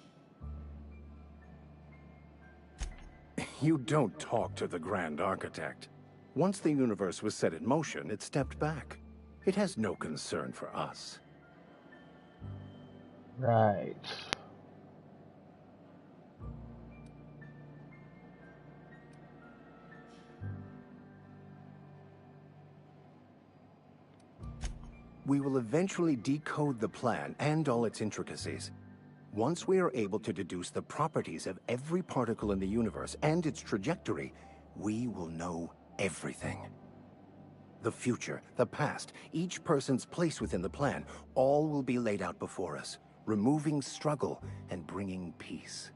You don't talk to the Grand Architect. Once the universe was set in motion, it stepped back. It has no concern for us. Right. We will eventually decode the plan and all its intricacies. Once we are able to deduce the properties of every particle in the universe and its trajectory, we will know everything. The future, the past, each person's place within the plan, all will be laid out before us, removing struggle and bringing peace.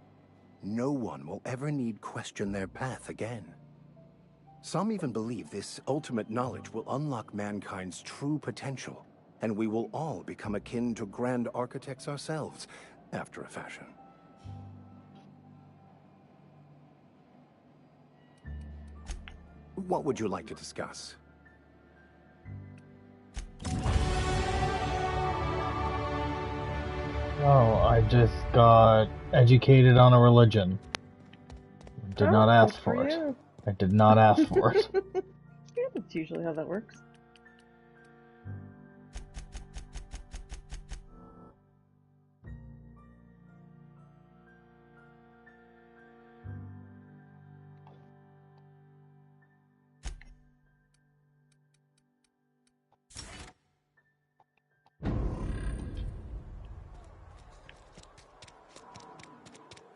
No one will ever need question their path again. Some even believe this ultimate knowledge will unlock mankind's true potential, and we will all become akin to Grand Architects ourselves, after a fashion. What would you like to discuss? Oh, I just got educated on a religion. Did not ask for it. You. I did not ask for it. Yeah, that's usually how that works.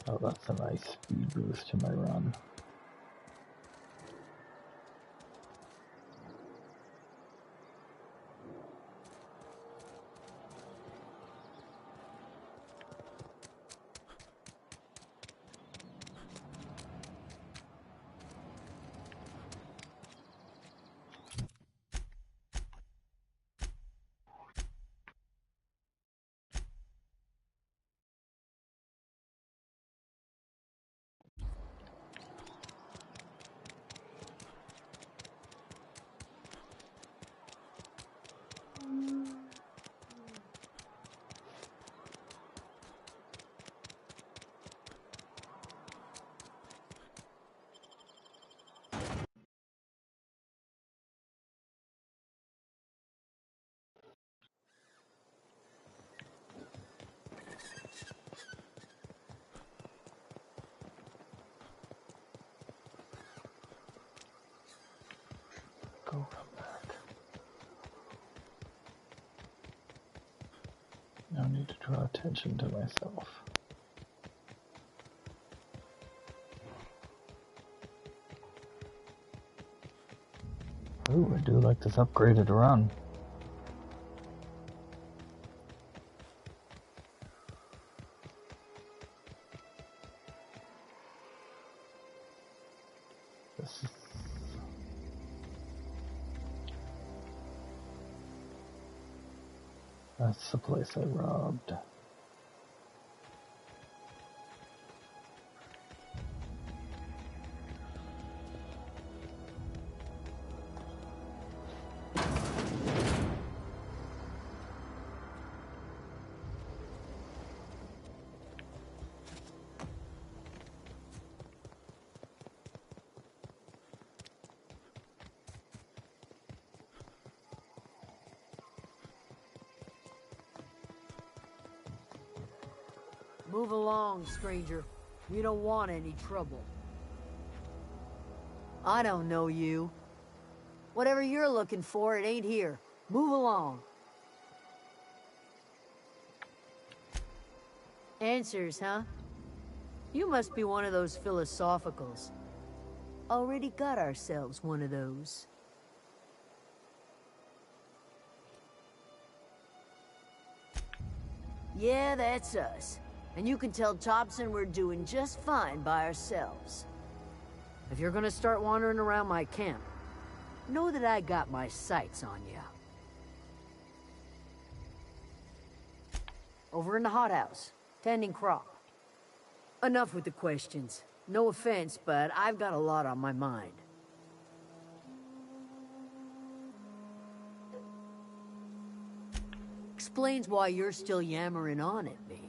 Oh, that's a nice speed boost to my run. I need to draw attention to myself. Ooh, I do like this upgraded run. That's the place I robbed. Move along, stranger. We don't want any trouble. I don't know you. Whatever you're looking for, it ain't here. Move along. Answers, huh? You must be one of those philosophicals. Already got ourselves one of those. Yeah, that's us. And you can tell Thompson we're doing just fine by ourselves. If you're gonna start wandering around my camp, know that I got my sights on you. Over in the hothouse, tending crop. Enough with the questions. No offense, but I've got a lot on my mind. Explains why you're still yammering on at me.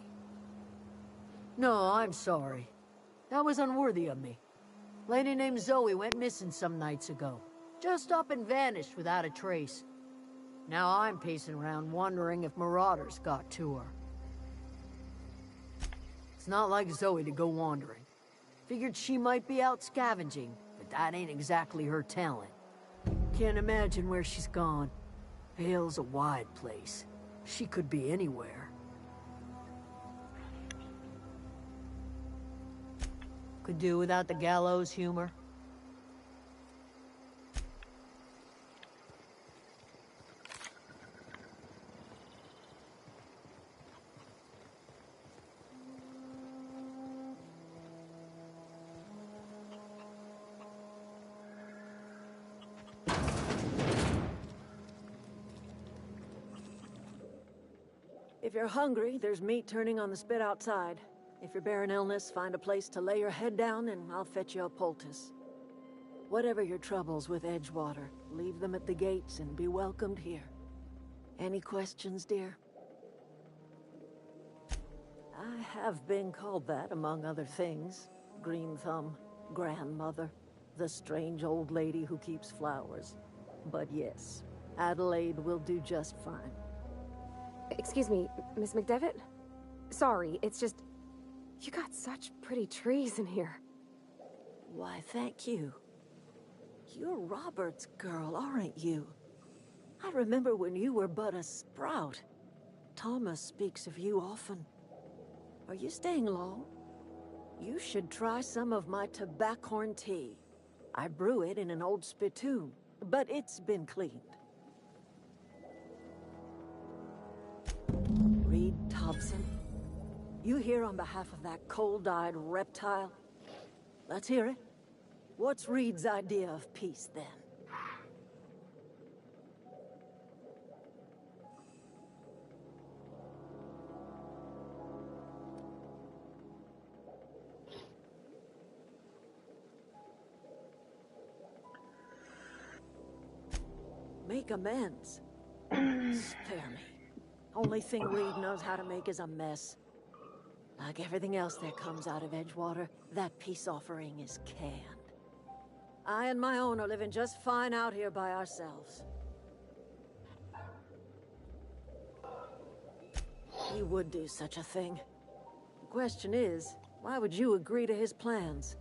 No, I'm sorry. That was unworthy of me. Lady named Zoe went missing some nights ago. Just up and vanished without a trace. Now I'm pacing around wondering if marauders got to her. It's not like Zoe to go wandering. Figured she might be out scavenging, but that ain't exactly her talent. Can't imagine where she's gone. Hale's a wide place. She could be anywhere. Could do without the gallows humor. If you're hungry, there's meat turning on the spit outside. If you're bearing illness, find a place to lay your head down and I'll fetch you a poultice. Whatever your troubles with Edgewater, leave them at the gates and be welcomed here. Any questions, dear? I have been called that, among other things. Green Thumb, grandmother, the strange old lady who keeps flowers. But yes, Adelaide will do just fine. Excuse me, Miss McDevitt? Sorry, it's just... You got such pretty trees in here. Why, thank you. You're Robert's girl, aren't you? I remember when you were but a sprout. Thomas speaks of you often. Are you staying long? You should try some of my tobaccorn tea. I brew it in an old spittoon, but it's been cleaned. Reed Thompson? You here on behalf of that cold-eyed reptile? Let's hear it. What's Reed's idea of peace, then? Make amends. Spare me. Only thing Reed knows how to make is a mess. Like everything else that comes out of Edgewater, that peace offering is canned. I and my own are living just fine out here by ourselves. He would do such a thing. The question is, why would you agree to his plans?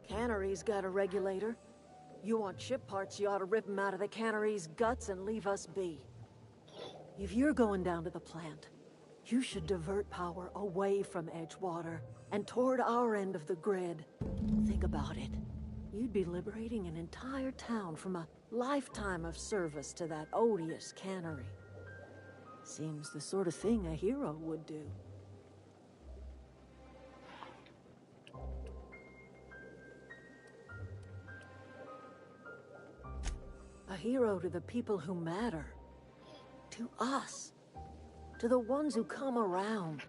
Cannery's got a regulator. You want ship parts, you ought to rip them out of the cannery's guts and leave us be. If you're going down to the plant, you should divert power away from Edgewater and toward our end of the grid. Think about it. You'd be liberating an entire town from a lifetime of service to that odious cannery. Seems the sort of thing a hero would do. A hero to the people who matter. To us. To the ones who come around.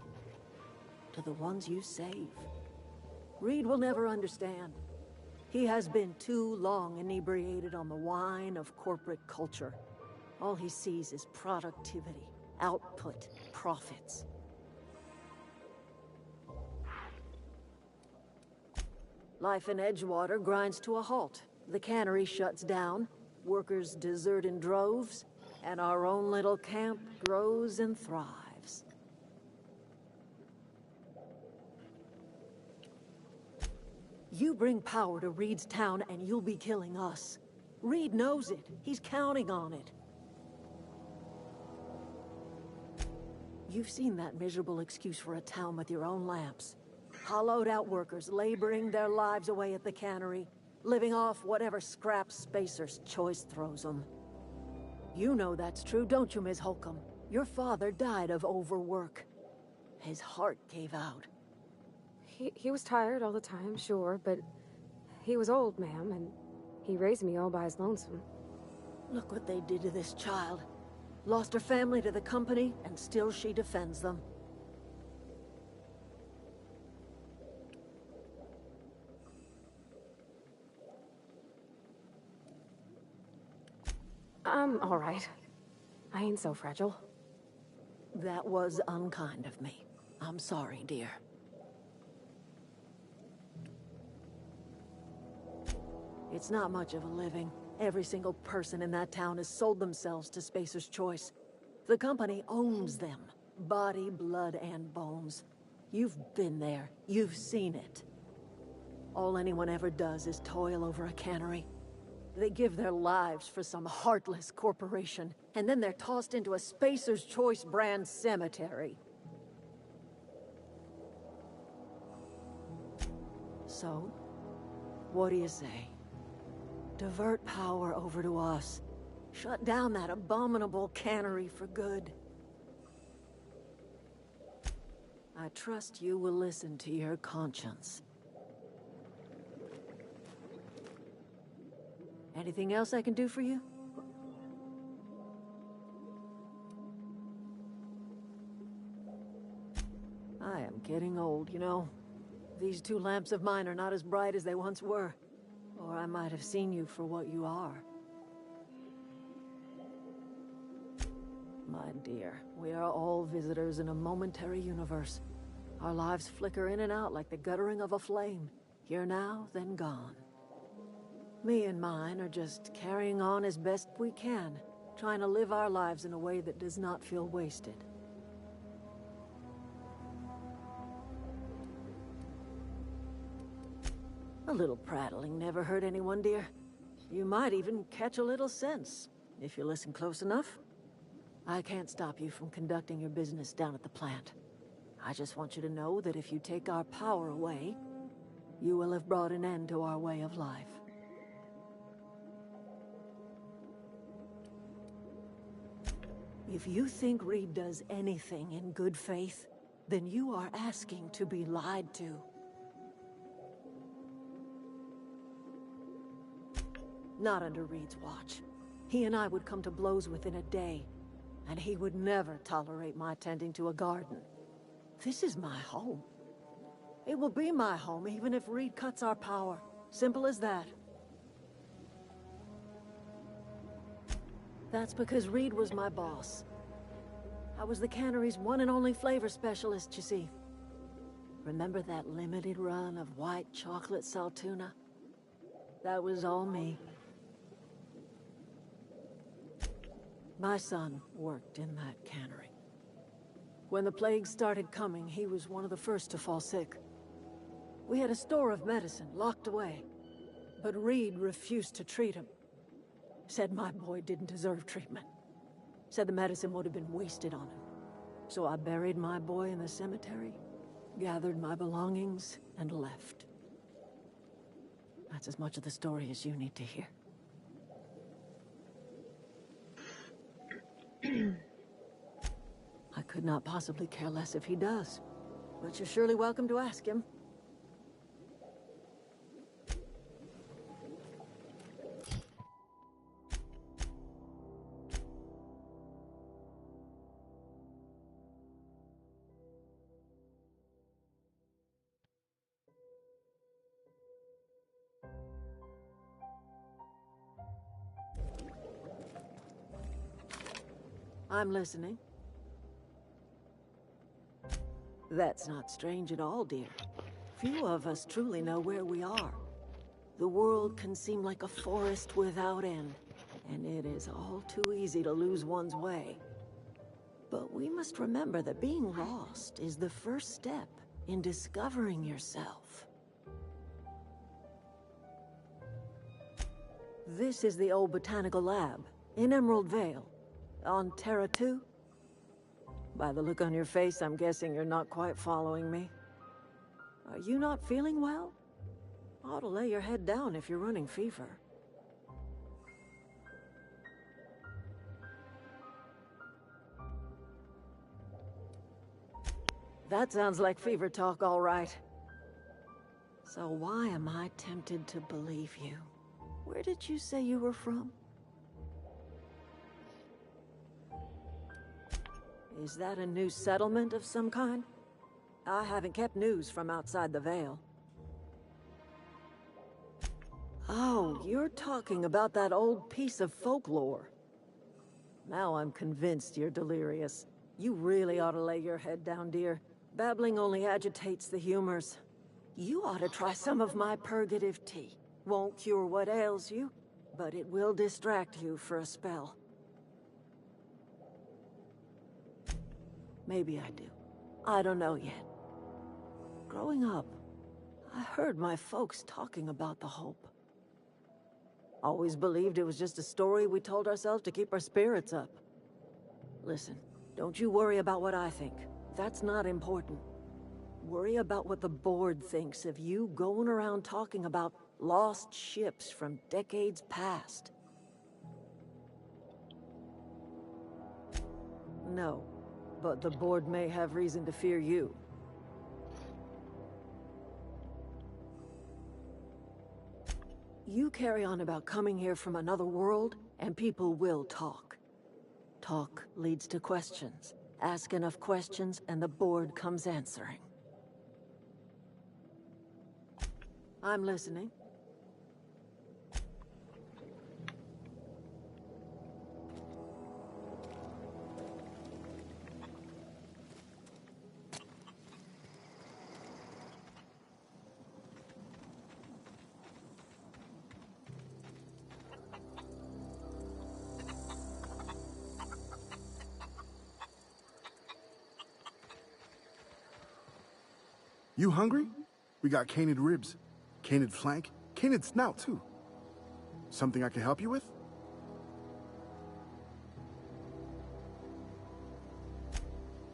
To the ones you save. Reed will never understand. He has been too long inebriated on the wine of corporate culture. All he sees is productivity, output, profits. Life in Edgewater grinds to a halt. The cannery shuts down, workers desert in droves, and our own little camp grows and thrives. You bring power to Reed's town and you'll be killing us. Reed knows it. He's counting on it. You've seen that miserable excuse for a town with your own lamps. Hollowed out workers laboring their lives away at the cannery, living off whatever scrap Spacer's Choice throws them. You know that's true, don't you, Ms. Holcomb? Your father died of overwork. His heart gave out. He was tired all the time, sure, but he was old, ma'am, and he raised me all by his lonesome. Look what they did to this child. Lost her family to the company, and still she defends them. I'm all right. I ain't so fragile. That was unkind of me. I'm sorry, dear. It's not much of a living. Every single person in that town has sold themselves to Spacer's Choice. The company owns them. Body, blood, and bones. You've been there. You've seen it. All anyone ever does is toil over a cannery. They give their lives for some heartless corporation, and then they're tossed into a Spacer's Choice brand cemetery. So, what do you say? Divert power over to us. Shut down that abominable cannery for good. I trust you will listen to your conscience. Anything else I can do for you? I am getting old, you know. These two lamps of mine are not as bright as they once were. Or I might have seen you for what you are. My dear, we are all visitors in a momentary universe. Our lives flicker in and out like the guttering of a flame. Here now, then gone. Me and mine are just carrying on as best we can, trying to live our lives in a way that does not feel wasted. A little prattling never hurt anyone, dear. You might even catch a little sense, if you listen close enough. I can't stop you from conducting your business down at the plant. I just want you to know that if you take our power away, you will have brought an end to our way of life. If you think Reed does anything in good faith, then you are asking to be lied to. Not under Reed's watch. He and I would come to blows within a day, and he would never tolerate my tending to a garden. This is my home. It will be my home even if Reed cuts our power. Simple as that. That's because Reed was my boss. I was the cannery's one and only flavor specialist, you see. Remember that limited run of white chocolate saltuna? That was all me. My son worked in that cannery. When the plague started coming, he was one of the first to fall sick. We had a store of medicine locked away. But Reed refused to treat him. Said my boy didn't deserve treatment. Said the medicine would have been wasted on him. So I buried my boy in the cemetery, gathered my belongings, and left. That's as much of the story as you need to hear. I could not possibly care less if he does, but you're surely welcome to ask him. I'm listening. That's not strange at all, dear. Few of us truly know where we are. The world can seem like a forest without end, and it is all too easy to lose one's way. But we must remember that being lost is the first step in discovering yourself. This is the old botanical lab in Emerald Vale. On Terra 2? By the look on your face, I'm guessing you're not quite following me. Are you not feeling well? Ought to lay your head down if you're running fever. That sounds like fever talk, all right. So why am I tempted to believe you? Where did you say you were from? Is that a new settlement of some kind? I haven't kept news from outside the Vale. Oh, you're talking about that old piece of folklore. Now I'm convinced you're delirious. You really ought to lay your head down, dear. Babbling only agitates the humors. You ought to try some of my purgative tea. Won't cure what ails you, but it will distract you for a spell. Maybe I do. I don't know yet. Growing up, I heard my folks talking about the Hope. Always believed it was just a story we told ourselves to keep our spirits up. Listen, don't you worry about what I think. That's not important. Worry about what the board thinks of you going around talking about lost ships from decades past. No. But the board may have reason to fear you. You carry on about coming here from another world, and people will talk. Talk leads to questions. Ask enough questions, and the board comes answering. I'm listening. You hungry? We got canid ribs, canid flank, canid snout too. Something I can help you with?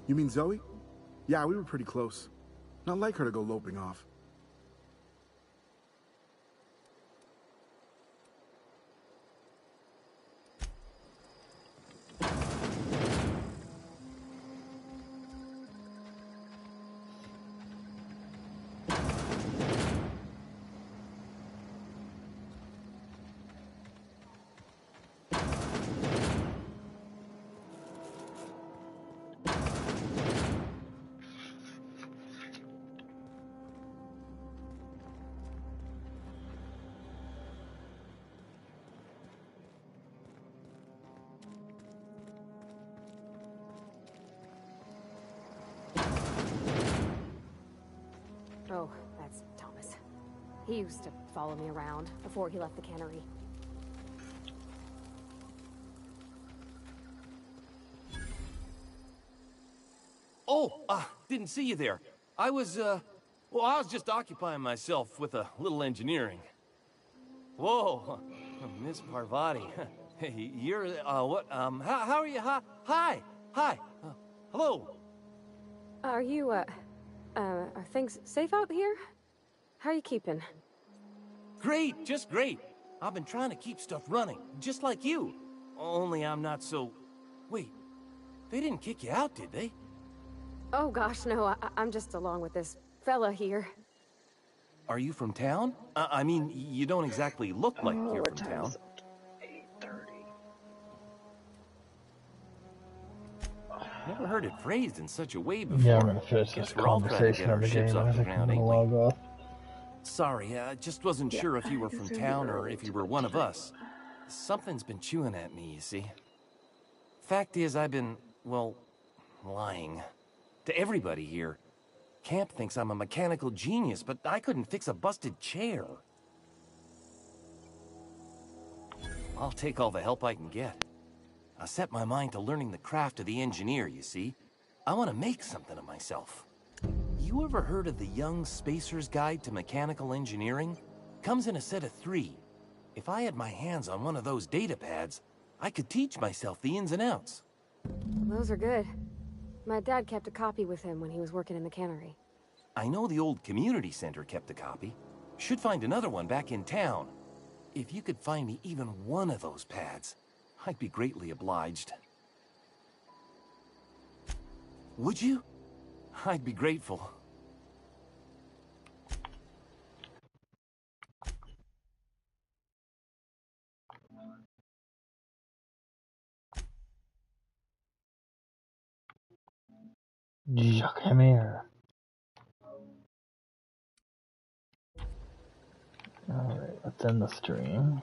You mean Zoe? Yeah, we were pretty close. Not like her to go loping off. Oh, that's Thomas. He used to follow me around before he left the cannery. Oh, didn't see you there. I was just occupying myself with a little engineering. Whoa, Miss Parvati. Hey, you're, what, how are you? Hi. Hello. Are you, are things safe out here? How are you keeping? Great, just great. I've been trying to keep stuff running, just like you. Only I'm not so... Wait, they didn't kick you out, did they? Oh gosh, no, I'm just along with this fella here. Are you from town? I mean, you don't exactly look like you're from town. 8:30. Never heard it phrased in such a way before. Yeah, I'm gonna finish this Guess we're all trying to conversation get of our the ships game. off I the think I'm ground, gonna ain't we? log off. Sorry, I just wasn't sure if you were from town or if you were one of us. Something's been chewing at me, you see. Fact is, I've been, well, lying. To everybody here. Camp thinks I'm a mechanical genius, but I couldn't fix a busted chair. I'll take all the help I can get. I set my mind to learning the craft of the engineer, you see. I want to make something of myself. You ever heard of the Young Spacer's Guide to Mechanical Engineering? Comes in a set of 3. If I had my hands on one of those data pads, I could teach myself the ins and outs. Those are good. My dad kept a copy with him when he was working in the cannery. I know the old community center kept a copy. Should find another one back in town. If you could find me even one of those pads, I'd be greatly obliged. Would you? I'd be grateful. Jacques Hammer. Alright, let's end the stream.